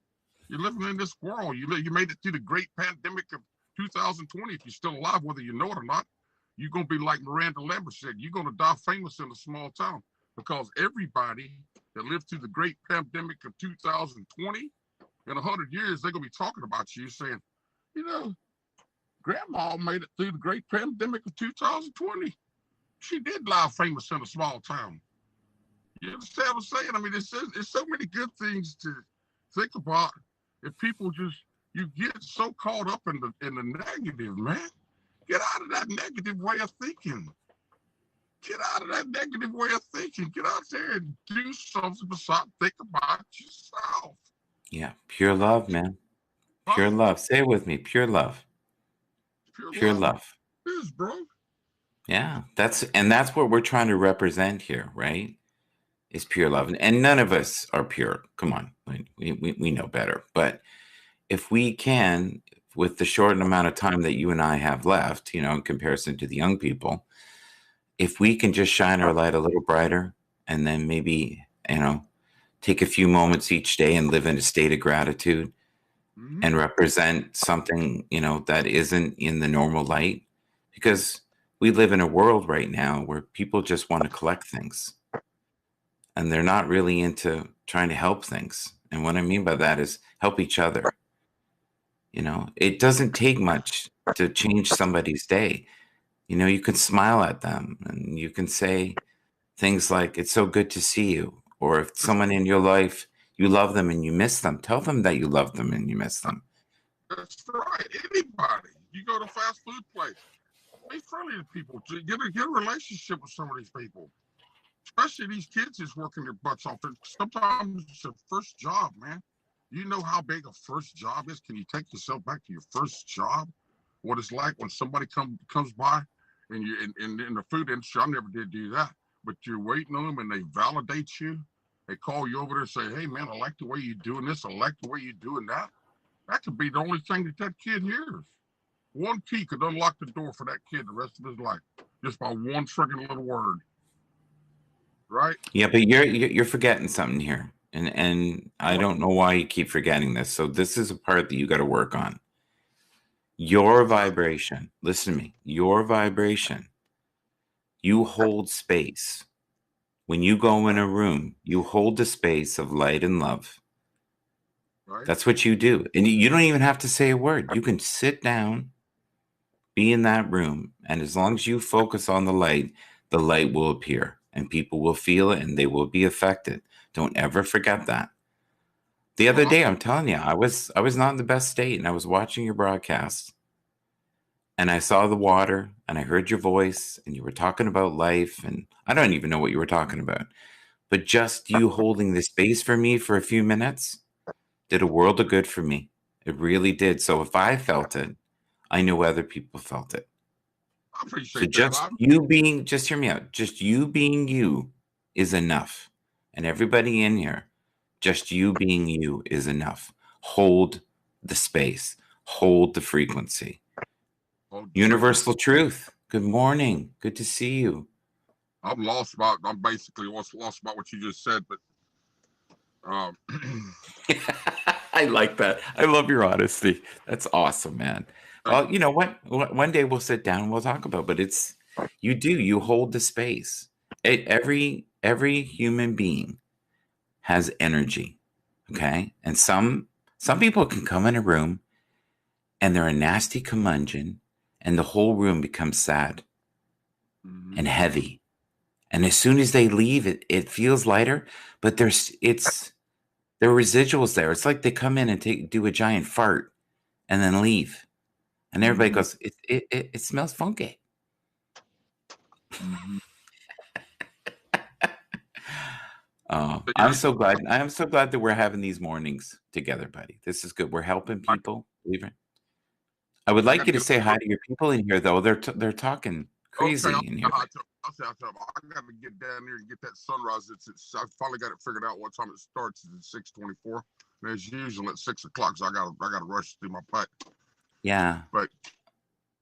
You're living in this world. You made it through the great pandemic of 2020. If you're still alive, whether you know it or not, you're gonna be like Miranda Lambert said. You're gonna die famous in a small town, because everybody that lived through the great pandemic of 2020, in 100 years, they're gonna be talking about you, saying, you know, Grandma made it through the great pandemic of 2020. She did die famous in a small town. You understand what I'm saying? I mean, there's so many good things to think about. If people you get so caught up in the negative, man. Get out of that negative way of thinking. Get out of that negative way of thinking. Get out there and do something besides think about yourself. Yeah, pure love, man. Pure Huh? love. Say it with me. Pure love. Pure Pure love love. is, bro. Yeah, that's what we're trying to represent here, right? Is pure love, and none of us are pure. Come on, we know better. But if we can, with the short amount of time that you and I have left, you know, in comparison to the young people, if we can just shine our light a little brighter, and then maybe, you know, take a few moments each day and live in a state of gratitude Mm-hmm. and represent something, you know, that isn't in the normal light, because we live in a world right now where people just want to collect things and they're not really into trying to help things. And what I mean by that is help each other. You know, it doesn't take much to change somebody's day. You know, you can smile at them and you can say things like, it's so good to see you. Or if someone in your life, you love them and you miss them, tell them that you love them and you miss them. That's right. Anybody. You go to a fast food place. Be friendly to people. Get a relationship with some of these people. Especially these kids that's working their butts off. Sometimes it's a first job, man. You know how big a first job is? Can you take yourself back to your first job? What it's like when somebody comes by and you in the food industry. I never did do that, but you're waiting on them and they validate you. They call you over there and say, "Hey, man, I like the way you're doing this. I like the way you're doing that." That could be the only thing that kid hears. One key could unlock the door for that kid the rest of his life, just by one friggin' little word, right? Yeah, but you're forgetting something here. And I don't know why you keep forgetting this. So this is a part that you got to work on. Your vibration. Listen to me. Your vibration. You hold space. When you go in a room, you hold the space of light and love. Right? That's what you do. And you don't even have to say a word. You can sit down, be in that room, and as long as you focus on the light will appear and people will feel it and they will be affected. Don't ever forget that. The other day, I'm telling you, I was not in the best state, and I was watching your broadcast, and I saw the water, and I heard your voice, and you were talking about life, and I don't even know what you were talking about, but just you holding the space for me for a few minutes did a world of good for me. It really did. So if I felt it, I know other people felt it. I appreciate So just hear me out. Just you being you is enough. And everybody in here, just you being you is enough. Hold the space, hold the frequency. Hold the Universal truth. Good morning. Good to see you. I'm basically lost about what you just said, but um, I like that. I love your honesty. That's awesome, man. Well, you know what? One day we'll sit down and we'll talk about, but you hold the space. Every human being has energy, okay? And some people can come in a room and they're a nasty curmudgeon and the whole room becomes sad mhm. and heavy. And as soon as they leave, it feels lighter, but there are residuals there. It's like they come in and do a giant fart and then leave. And everybody Mhm. goes, it smells funky. Mhm. Oh, But I'm so glad. I am so glad that we're having these mornings together, buddy. This is good. We're helping I, people. Believe it. I would I like got to you to get say hi to your people in here, though. They're talking okay. crazy in here. I'll say I got to get down there and get that sunrise. I finally got it figured out what time it starts. It's at 6:24. And as usual at 6 o'clock, so I got to rush through my putt. Yeah. But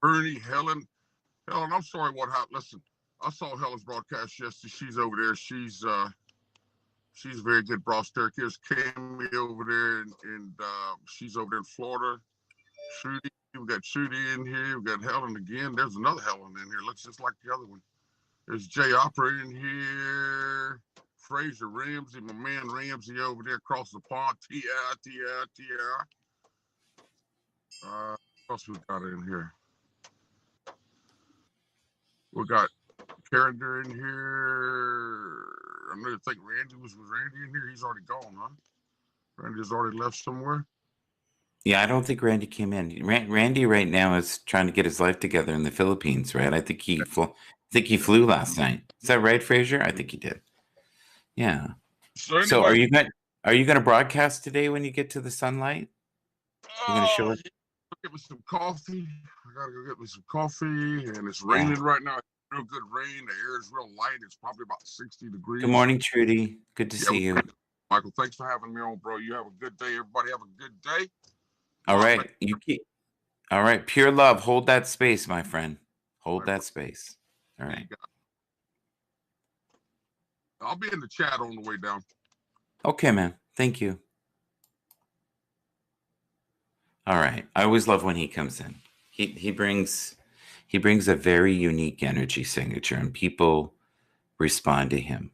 Bernie, Helen, I'm sorry what happened. Listen, I saw Helen's broadcast yesterday. She's over there. She's a very good broad staircase. Came over there, and she's over there in Florida. Trudy, we got Trudy in here. We got Helen again. There's another Helen in here. Looks just like the other one. There's Jay Opera in here. Fraser Ramsey, my man Ramsey over there across the pond. T.I. What else we got in here? We got Carrinder in here. I know think Randy was Randy in here. He's already gone, huh? Randy's already left somewhere. Yeah, I don't think Randy came in. Randy right now is trying to get his life together in the Philippines, right? I think he flew last night. Is that right, Fraser? I think he did. Yeah. So So anyway, are you going to broadcast today when you get to the sunlight? You're going to show us? yeah, get me some coffee. I gotta go get me some coffee, and it's Yeah. raining right now. Real good rain. The air is real light. It's probably about 60 degrees. Good morning, Trudy. Good to see you. Michael. Thanks for having me on, bro. You have a good day. Everybody have a good day. All right. All right. Pure love. Hold that space, my friend. Hold that space. All right. I'll be in the chat on the way down. Okay, man. Thank you. All right. I always love when he comes in. He brings a very unique energy signature, and people respond to him.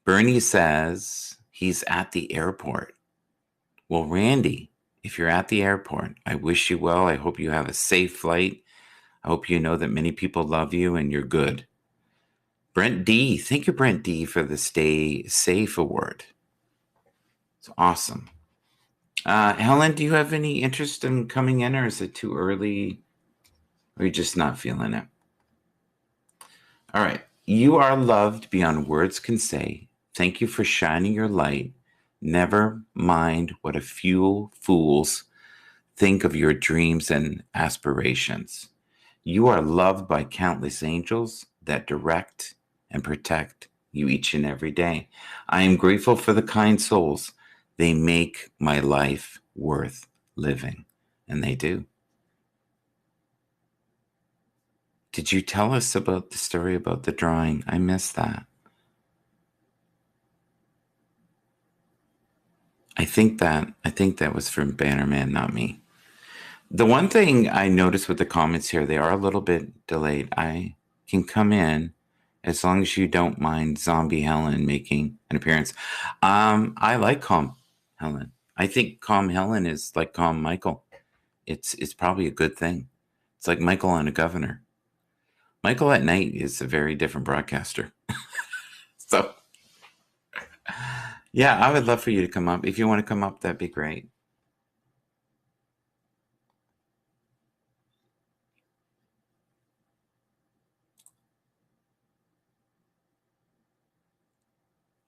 Bernie says he's at the airport. Well, Randy, if you're at the airport, I wish you well. I hope you have a safe flight. I hope you know that many people love you and you're good. Brent D, thank you, Brent D, for the Stay Safe Award. It's awesome. Helen, do you have any interest in coming in, or is it too early? Or are you just not feeling it? All right. You are loved beyond words can say. Thank you for shining your light. Never mind what a few fools think of your dreams and aspirations. You are loved by countless angels that direct and protect you each and every day. I am grateful for the kind souls. They make my life worth living, and they do. Did you tell us about the story about the drawing? I missed that. I think that was from Bannerman, not me. The one thing I noticed with the comments here, they are a little bit delayed. I can come in as long as you don't mind Zombie Helen making an appearance. I like Calm Helen. I think Calm Helen is like Calm Michael. It's probably a good thing. It's like Michael and a governor. Michael at night is a very different broadcaster. So, yeah, I would love for you to come up. If you want to come up, that'd be great.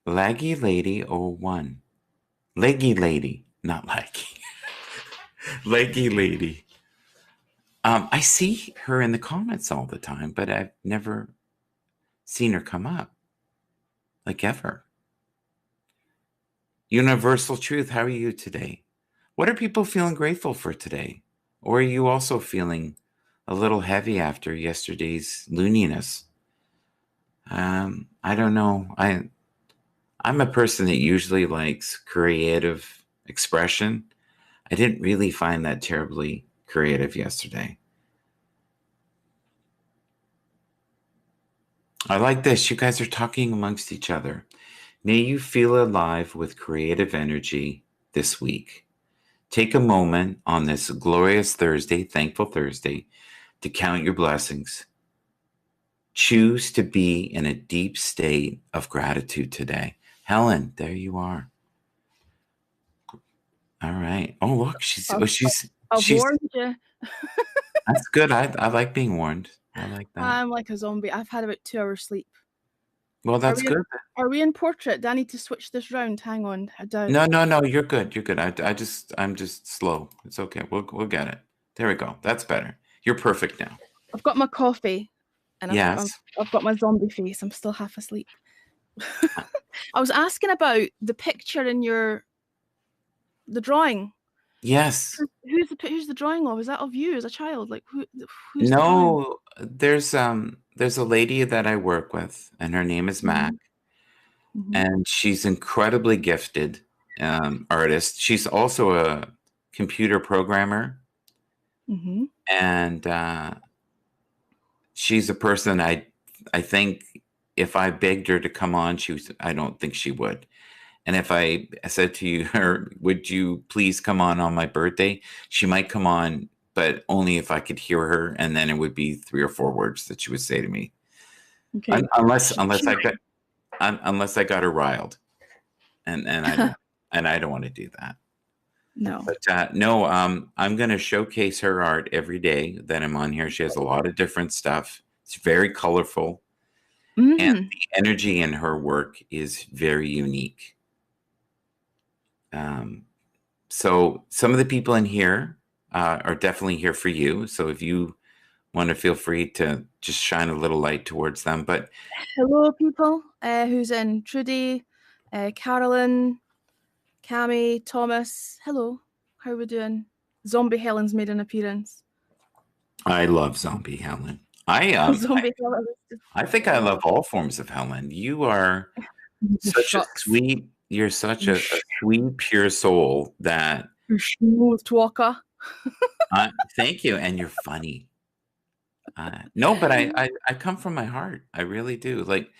Laggy Lady 01. Leggy Lady, not laggy. Leggy Lady. I see her in the comments all the time, but I've never seen her come up. Like ever. Universal Truth, how are you today? What are people feeling grateful for today? Or are you also feeling a little heavy after yesterday's looniness? I don't know. I'm a person that usually likes creative expression. I didn't really find that terribly creative yesterday. I like this. You guys are talking amongst each other. May you feel alive with creative energy this week. Take a moment on this glorious Thursday, thankful Thursday, to count your blessings. Choose to be in a deep state of gratitude today. Helen, there you are. All right. Oh, look, I've, I've she's warned you. that's good. I like being warned. I like that. I'm like a zombie. I've had about 2 hours sleep. Well, that's we good. Are we in portrait? Do I need to switch this round? Hang on. I doubt. No, you're good. You're good. I'm just slow. It's okay. We'll get it. There we go. That's better. You're perfect now. I've got my coffee, and Yes. I've got my zombie face. I'm still half asleep. I was asking about the picture in the drawing. Yes. Who's the drawing of? Is that of you as a child? Like who's the drawing? No, there's a lady that I work with, and her name is Mac, Mhm. and she's incredibly gifted artist. She's also a computer programmer, Mhm. and she's a person I think if I begged her to come on, I don't think she would. And if I said to her, would you please come on my birthday? She might come on, but only if I could hear her, and then it would be 3 or 4 words that she would say to me. Okay. Unless I got her riled, and I don't want to do that. No. But no, I'm going to showcase her art every day that I'm on here. She has a lot of different stuff. It's very colorful, and the energy in her work is very unique. So some of the people in here are definitely here for you. So if you want to, feel free to just shine a little light towards them. But hello, people. Who's in? Trudy, Carolyn, Cami, Thomas. Hello. How are we doing? Zombie Helen's made an appearance. I love Zombie Helen. Zombie Helen. I think I love all forms of Helen. You are such a sweet. You're such a sweet, pure soul that. You're smooth talker. Thank you, and you're funny. No, but I come from my heart. I really do. Like,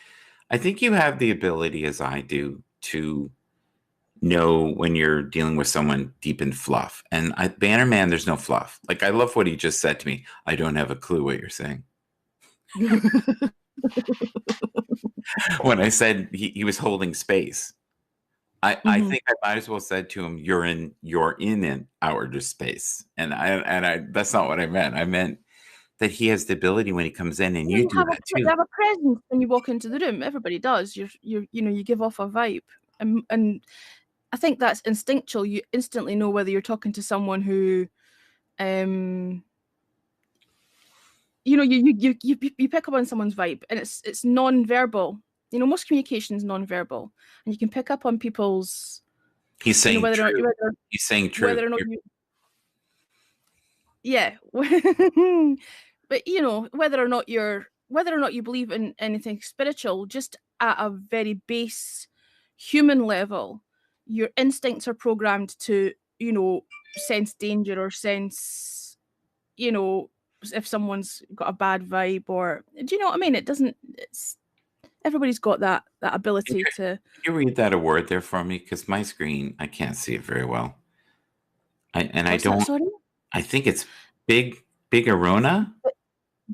I think you have the ability, as I do, to know when you're dealing with someone deep in fluff. And Bannerman, there's no fluff. Like, I love what he just said to me. I don't have a clue what you're saying. When I said he was holding space, I think I might as well said to him, "You're in an outer space," and I that's not what I meant. I meant that he has the ability when he comes in, and you do that too. You have a presence when you walk into the room. Everybody does. You give off a vibe, and I think that's instinctual. You instantly know whether you're talking to someone who, you pick up on someone's vibe, and it's non-verbal. Most communication is non-verbal, and you can pick up on people's. He's saying true. He's saying true. Whether or not yeah, but whether or not you believe in anything spiritual, just at a very base human level, your instincts are programmed to sense danger or sense if someone's got a bad vibe, or do you know what I mean? Everybody's got that ability to. Can you read that award there for me? Because my screen, I can't see it very well. I don't. Sorry? I think it's Big Arona.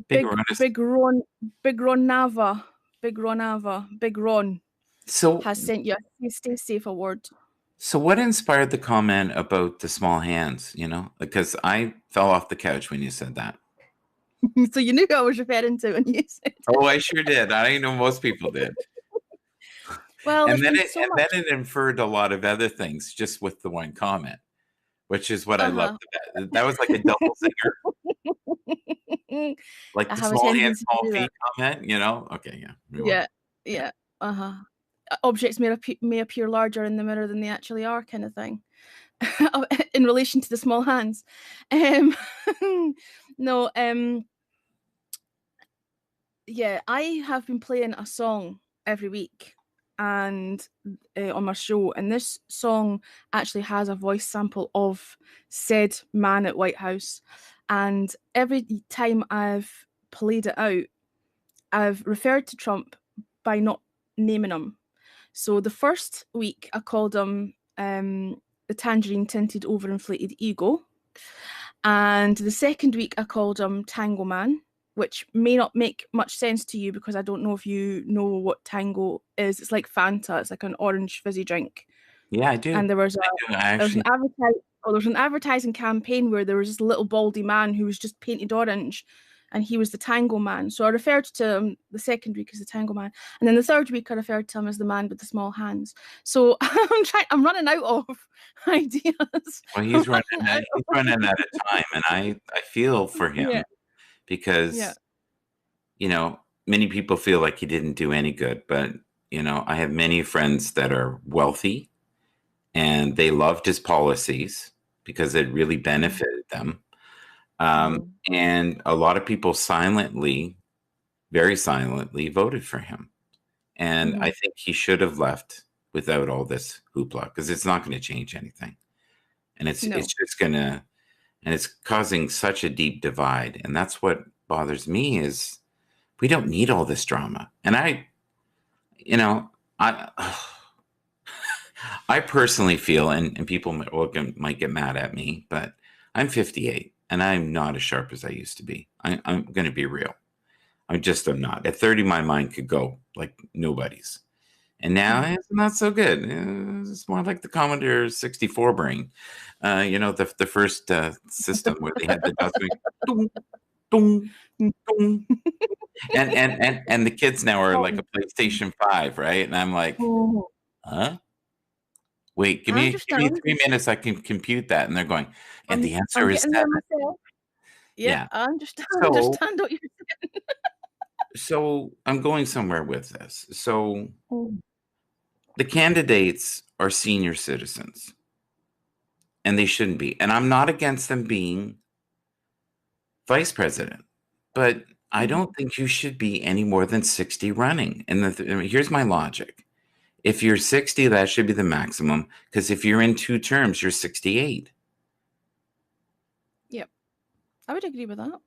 Big Ron So has sent you a Stay Safe award. So what inspired the comment about the small hands? Because I fell off the couch when you said that. So you knew who I was referring to when you said it. Oh, I sure did. I know most people did. Well, and then it inferred a lot of other things just with the one comment, which is what I loved. That was like a double singer. Like the small hands, small feet comment, Okay, yeah. Yeah. Objects may appear larger in the mirror than they actually are, kind of thing. in relation to the small hands. Um, no, yeah, I have been playing a song every week and on my show, and this song actually has a voice sample of said man at White House. And every time I've played it out, I've referred to Trump by not naming him. So the first week I called him the tangerine tinted overinflated ego. And the second week I called him Tango Man, which may not make much sense to you because I don't know if you know what Tango is. It's like Fanta, it's like an orange fizzy drink. Yeah, I do. And there was I there's an actually. there's an advertising campaign where there was this little baldy man who was just painted orange, and he was the Tango Man. So I referred to him the second week as the Tango Man, and then the third week I referred to him as the man with the small hands. So I'm running out of ideas. Well, I'm he's running. running out He's running out of time, and I feel for him yeah, yeah. because many people feel like he didn't do any good, but I have many friends that are wealthy and they loved his policies because it really benefited them. And a lot of people silently, very silently, voted for him. And I think he should have left without all this hoopla because it's not going to change anything. And it's No. just going to, and it's causing such a deep divide. And that's what bothers me is we don't need all this drama. And I I personally feel, and people might get mad at me, but I'm 58 and I'm not as sharp as I used to be. I'm going to be real. I'm not. At 30, my mind could go like nobody's. And now it's not so good. It's more like the Commodore 64 brain. The first system where they had the dots going, dong, dong, dong. And the kids now are like a PlayStation 5, right? And I'm like, huh? Wait, give I me understand. 3 minutes. I can compute that. And they're going, and the I'm answer is getting there 7. myself. Yeah, Yeah. I understand. So, Understand what you're saying. so I'm going somewhere with this. So the candidates are senior citizens, and they shouldn't be. And I'm not against them being vice president, but I don't think you should be any more than 60 running. And here's my logic. If you're 60, that should be the maximum, because if you're in 2 terms, you're 68. Yep, I would agree with that.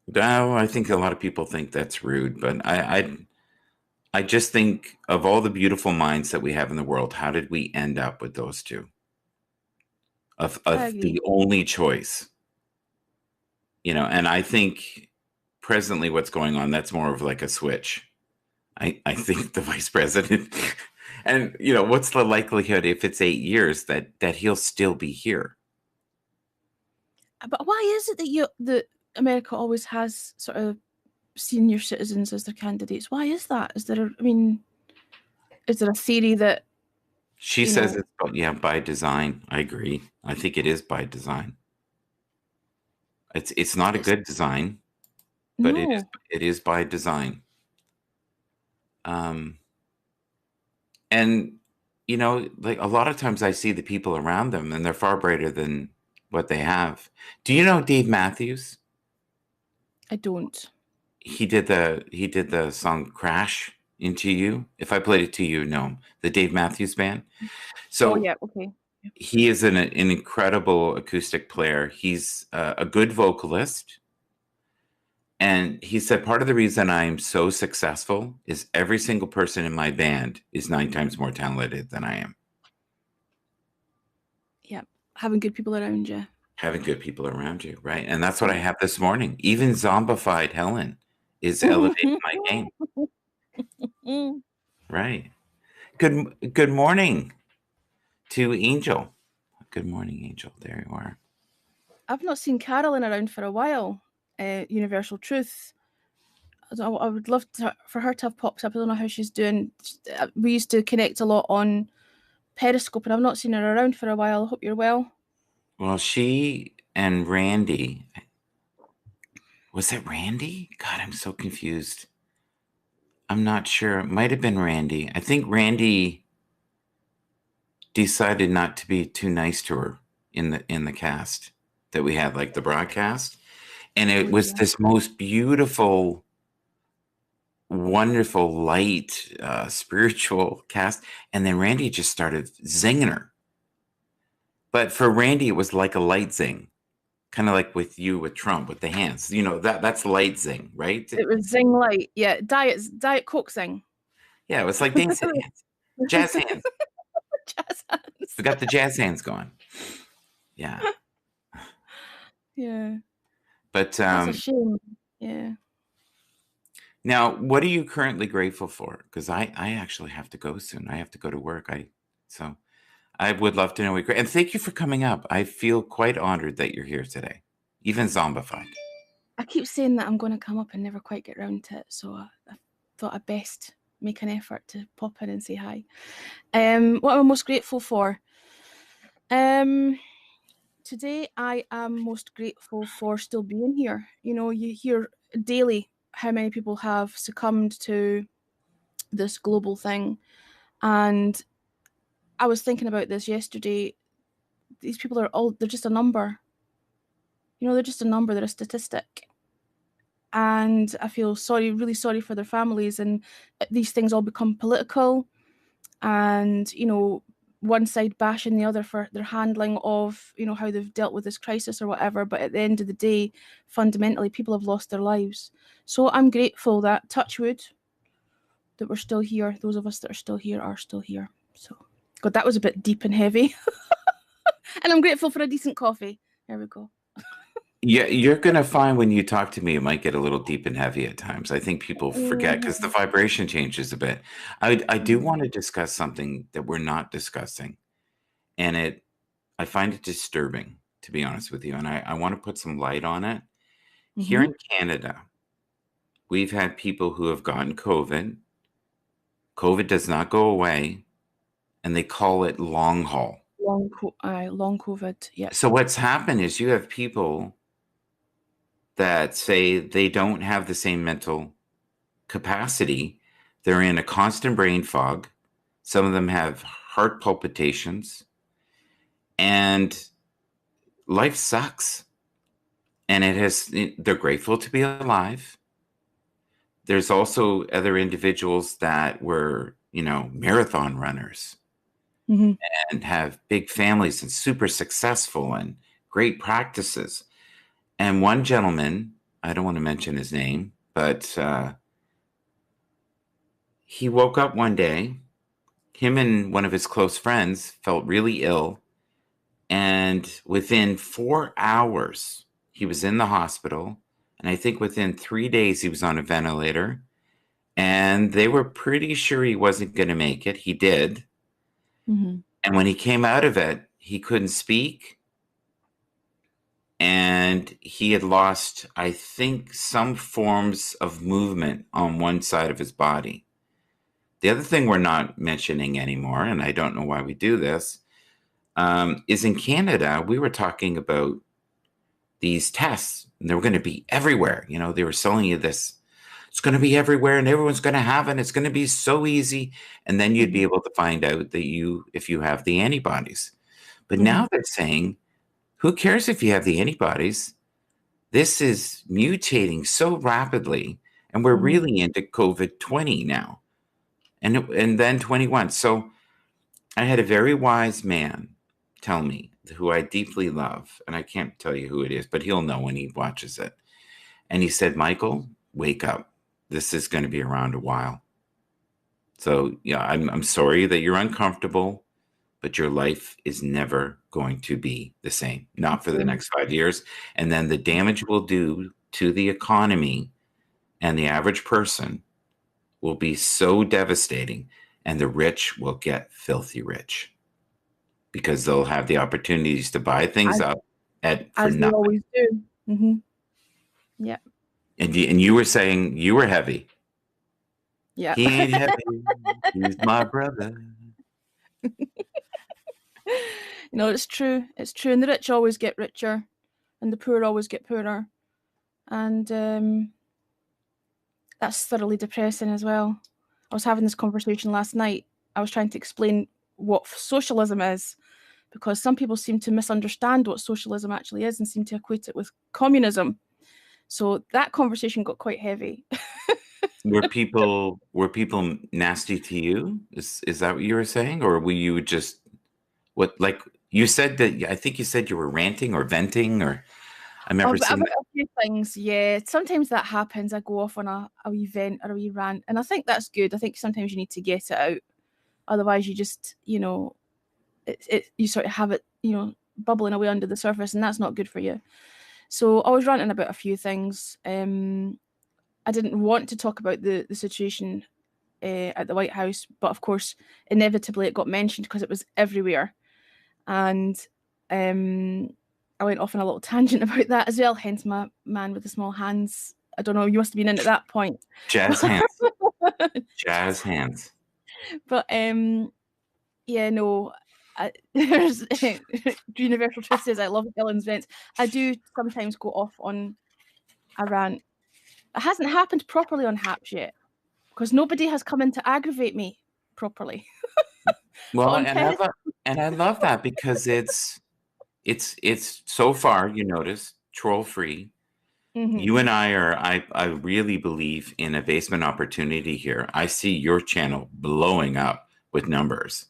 Now, I think a lot of people think that's rude, but I just think of all the beautiful minds that we have in the world, how did we end up with those two? Of I agree. the only choice. And I think presently what's going on, that's more of like a switch. I think the vice president, and what's the likelihood if it's 8 years that he'll still be here? But why is it that America always has sort of senior citizens as their candidates? Why is that? Is there a theory that She says it's by design. I agree. I think it is by design. It's not a good design, but no, it is by design. And like a lot of times I see the people around them and they're far brighter than what they have. Do you know Dave Matthews? I don't. He did the song Crash Into You. If I played it to you, know him. The Dave Matthews Band. So Yeah, okay. he is an incredible acoustic player. He's a good vocalist. And he said, part of the reason I'm so successful is every single person in my band is 9 times more talented than I am. Yeah, having good people around you. Having good people around you, right? And that's what I have this morning. Even zombified Helen is elevating my game. Right. Good morning to Angel. Good morning, Angel. There you are. I've not seen Carolyn around for a while. Universal Truth. I would love for her to have popped up. I don't know how she's doing. We used to connect a lot on Periscope, and I've not seen her around for a while. I hope you're well. Well, she and Randy. Was it Randy? God, I'm so confused. I'm not sure. It might have been Randy. I think Randy decided not to be too nice to her in the cast that we had, like the broadcast, and it Oh was dear. this most beautiful, wonderful, light, spiritual cast, and then Randy just started zinging her. But for Randy, it was like a light zing, kind of like with you with Trump with the hands. That's light zing, right? It was Zing Light. Yeah, Diet Coke Zing. Yeah, it was like dancing hands, jazz hands. Jazz hands. We got the jazz hands going. Yeah, Yeah, but that's a shame. Yeah. now, what are you currently grateful for? Because I actually have to go soon. I have to go to work. So I would love to know what and thank you for coming up. I feel quite honored that you're here today, even zombified. I keep saying that I'm going to come up and never quite get round to it, so I thought I'd best make an effort to pop in and say hi. What am I most grateful for? Today I am most grateful for still being here. You hear daily how many people have succumbed to this global thing, and I was thinking about this yesterday. These people they're just a number. They're just a number, they're a statistic. And I feel really sorry for their families, and these things all become political, and one side bashing the other for their handling of how they've dealt with this crisis or whatever. But at the end of the day, fundamentally, people have lost their lives. So I'm grateful that, touch wood, that we're still here. Those of us that are still here are still here. So God, that was a bit deep and heavy. And I'm grateful for a decent coffee. There we go. Yeah, you're gonna find when you talk to me, it might get a little deep and heavy at times. I think people forget because the vibration changes a bit. I do want to discuss something that we're not discussing, and I find it disturbing, to be honest with you, and I want to put some light on it. Here in Canada, we've had people who have gotten COVID. COVID does not go away, and they call it long haul. Long COVID. Yeah. So what's happened is you have people that say they don't have the same mental capacity. They're in a constant brain fog. Some of them have heart palpitations, and life sucks. And they're grateful to be alive. There's also other individuals that were, marathon runners and have big families and super successful and great practices. And one gentleman, I don't want to mention his name, but he woke up one day, him and one of his close friends felt really ill. And within 4 hours, he was in the hospital. And I think within 3 days, he was on a ventilator. And they were pretty sure he wasn't going to make it. He did. And when he came out of it, he couldn't speak. And he had lost, I think, some forms of movement on one side of his body. The other thing we're not mentioning anymore, and I don't know why we do this, is in Canada, we were talking about these tests, and they were going to be everywhere. They were selling you this. It's going to be everywhere, and everyone's going to have it. It's going to be so easy. And then you'd be able to find out that if you have the antibodies. But now they're saying, who cares if you have the antibodies? This is mutating so rapidly, and we're really into COVID-20 now, and then 21. So I had a very wise man tell me, who I deeply love, and I can't tell you who it is, but he'll know when he watches it. And he said, Michael, wake up. This is going to be around a while. So yeah, I'm sorry that you're uncomfortable, but your life is never going to be the same, not for the next 5 years. And then the damage will do to the economy and the average person will be so devastating, and the rich will get filthy rich because they'll have the opportunities to buy things up for As they nothing. always do. Yeah. And you were saying you were heavy. Yeah. He ain't heavy. He's my brother. It's true. It's true. And the rich always get richer, and the poor always get poorer. And that's thoroughly depressing as well. I was having this conversation last night. I was trying to explain what socialism is, because some people seem to misunderstand what socialism actually is and seem to equate it with communism. So that conversation got quite heavy. Were people nasty to you? Is that what you were saying, or were you just what like you said that I think you said you were ranting or venting, or I remember About seeing that. a few things, yeah. Sometimes that happens. I go off on a wee vent or a wee rant, and I think that's good. I think sometimes you need to get it out. Otherwise, you just, you sort of have it, bubbling away under the surface, and that's not good for you. So I was ranting about a few things. I didn't want to talk about the situation at the White House, but of course, inevitably it got mentioned because it was everywhere. And I went off on a little tangent about that as well, hence my man with the small hands. I don't know, you must have been in at that point. Jazz hands. Jazz hands. But yeah, no, there's Universal Truth says I love Ellen's vents. I do sometimes go off on a rant. It hasn't happened properly on Happs yet because nobody has come in to aggravate me properly. Well, on and I love that because it's so far, you notice, troll free. Mhm. You and I really believe in a basement opportunity here. I see your channel blowing up with numbers.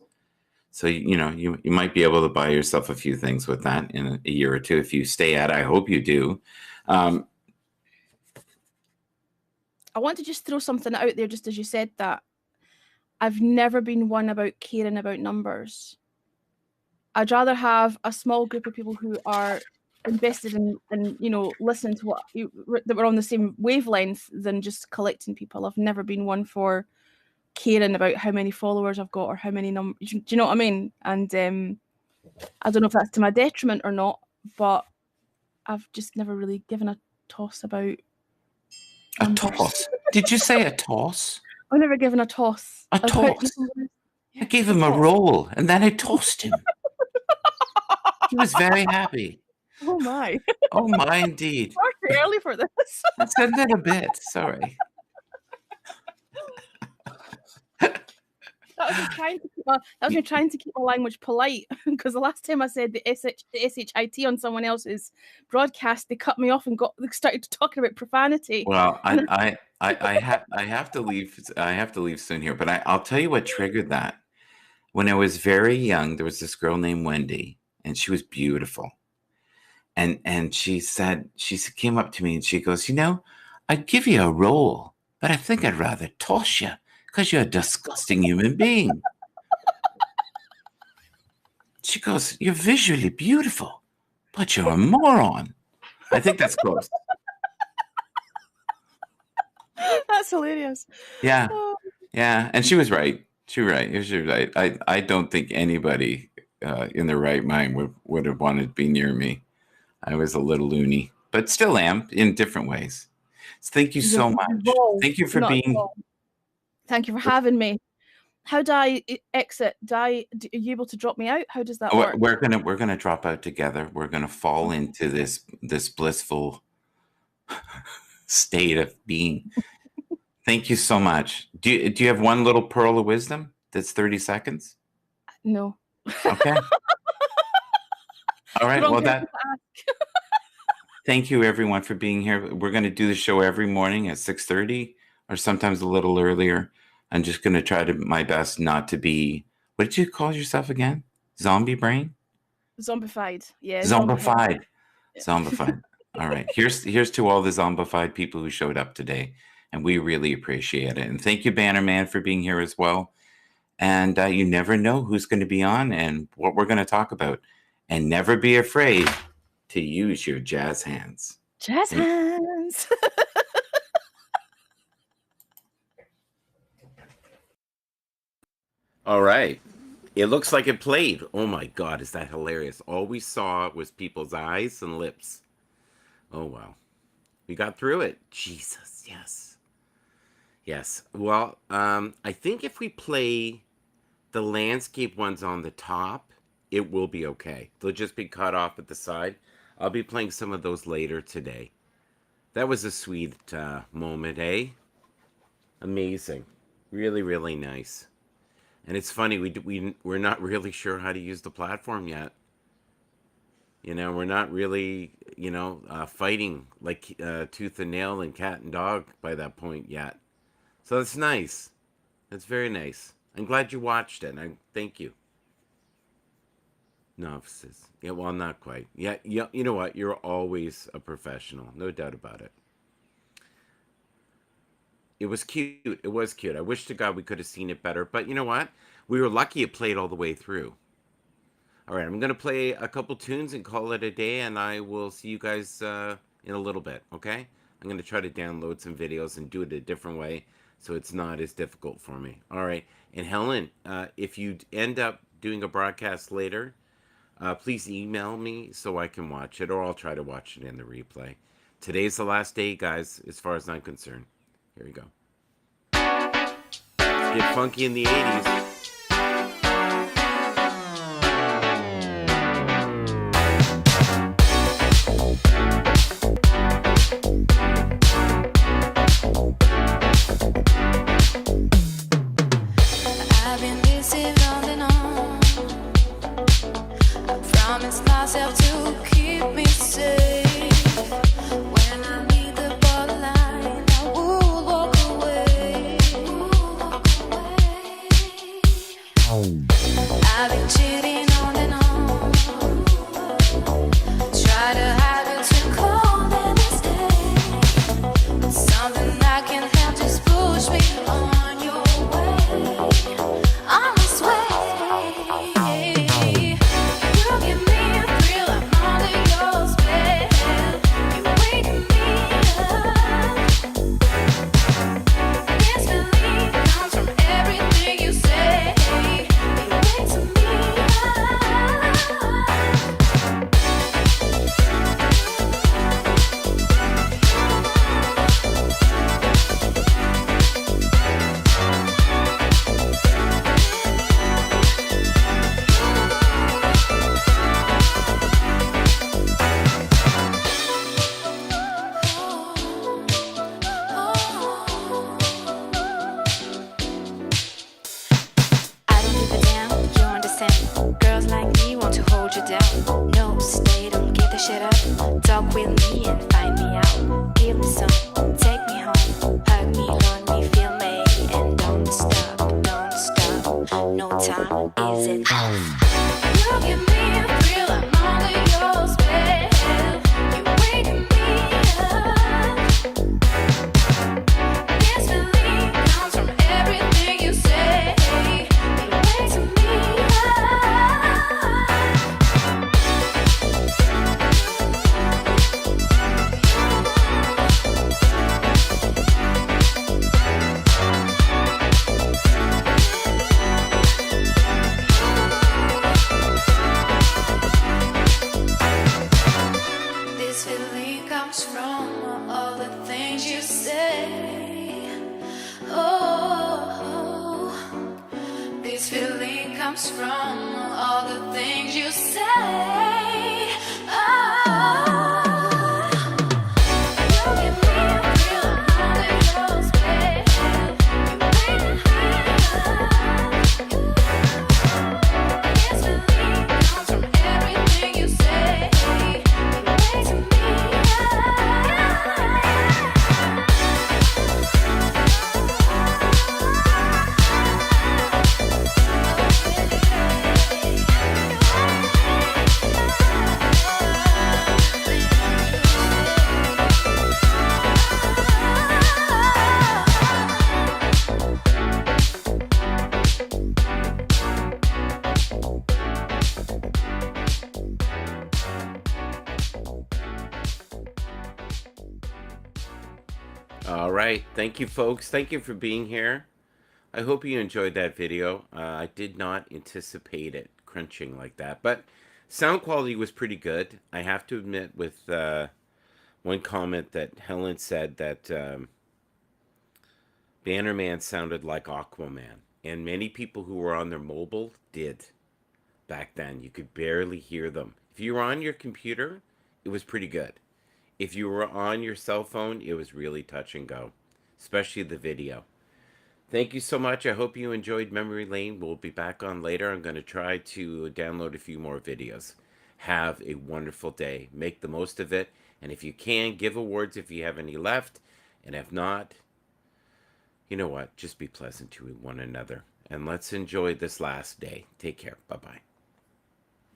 So, you might be able to buy yourself a few things with that in a year or two if you stay at it. I hope you do. I want to just throw something out there, just as you said that. I've never been one about caring about numbers. I'd rather have a small group of people who are invested in listening to what that we're on the same wavelength than just collecting people. I've never been one for caring about how many followers I've got or how many numbers. Do you know what I mean? And I don't know if that's to my detriment or not, but I've just never really given a toss about a numbers. toss. Did you say a toss? I've never given a toss. A about toss. numbers. I gave him a roll and then I tossed him. He was very happy. Oh my. Oh my, indeed. Far too early for this. I said that a bit. Sorry. That was me trying to keep my language polite, because the last time I said the SHIT on someone else's broadcast, they cut me off and they started talking about profanity. Well, I have to leave. I have to leave soon here, but I'll tell you what triggered that. When I was very young, there was this girl named Wendy, and she was beautiful. And she came up to me and she goes, I'd give you a roll, but I think I'd rather toss you because you're a disgusting human being. She goes, you're visually beautiful, but you're a moron. I think that's close. That's hilarious. Yeah. Oh. Yeah. And she was right. She was right. I don't think anybody in their right mind would have wanted to be near me. I was a little loony, but still am in different ways. So thank you so much. Thank you for being. Thank you for having me. How do I exit? Are you able to drop me out? How does that work? We're gonna drop out together. We're gonna fall into this blissful state of being. Thank you so much. Do you have one little pearl of wisdom that's 30 seconds? No. Okay. All right. Well, thank you everyone for being here. We're going to do the show every morning at 6:30 or sometimes a little earlier. I'm just going to try my best not to be, what did you call yourself again? Zombie brain? Zombified. Yeah. Zombified. Yeah. Zombified. All right. Here's to all the zombified people who showed up today. And we really appreciate it. And thank you, Banner Man, for being here as well. And you never know who's going to be on and what we're going to talk about. And never be afraid to use your jazz hands. Jazz hands. All right. It looks like it played. Oh my God, is that hilarious? All we saw was people's eyes and lips. Oh, wow. We got through it. Jesus, yes. Yes. Well, I think if we play the landscape ones on the top, it will be okay. They'll just be cut off at the side. I'll be playing some of those later today. That was a sweet moment, eh? Amazing. Really, really nice. And it's funny, we're not really sure how to use the platform yet. We're not really, fighting like tooth and nail and cat and dog by that point yet. So that's nice. That's very nice. I'm glad you watched it. I thank you. Novices. Yeah, well, not quite. Yeah, yeah. You know what? You're always a professional, no doubt about it. It was cute. It was cute. I wish to God we could have seen it better, but you know what? We were lucky it played all the way through. All right, I'm gonna play a couple tunes and call it a day, and I will see you guys in a little bit. Okay? I'm gonna try to download some videos and do it a different way, so it's not as difficult for me. All right. And Helen, if you end up doing a broadcast later, please email me so I can watch it, or I'll try to watch it in the replay. Today's the last day, guys, as far as I'm concerned. Here we go. Let's get funky in the 80s. I've been busy running on. I promised myself to keep me safe. When I need the borderline, I would walk away. I've been cheating on and on. Try to hide it too cold and stay. But something I can't help just push me on your way. On this way. You give me a thrill, I'm under your spell. You wake me up. This feeling comes from everything you say. It wakes me up. I don't give a damn, you understand. Girls like me want to hold you down. No, stay, don't give the shit up. Talk with me and find me out. Give me some, take me home. Hug me, love me, feel me. And don't stop, don't stop. No time is enough. You give me a thrill, I'm under your spell. You wake me up. This feeling comes from everything you say. It wakes me up. This feeling comes from all the things you say. Oh, this feeling comes from all the things you say. Oh, you give me a thrill, I'm under your spell. You wake me up. This feeling comes from everything you say. It wakes me All right. Thank you, folks. Thank you for being here. I hope you enjoyed that video. I did not anticipate it crunching like that, but sound quality was pretty good. I have to admit, with one comment that Helen said that Bannerman sounded like Aquaman, and many people who were on their mobile did back then. You could barely hear them. If you were on your computer, it was pretty good. If you were on your cell phone, it was really touch and go, especially the video. Thank you so much. I hope you enjoyed Memory Lane. We'll be back on later. I'm going to try to download a few more videos. Have a wonderful day. Make the most of it. And if you can, give awards if you have any left. And if not, you know what? Just be pleasant to one another. And let's enjoy this last day. Take care. Bye bye.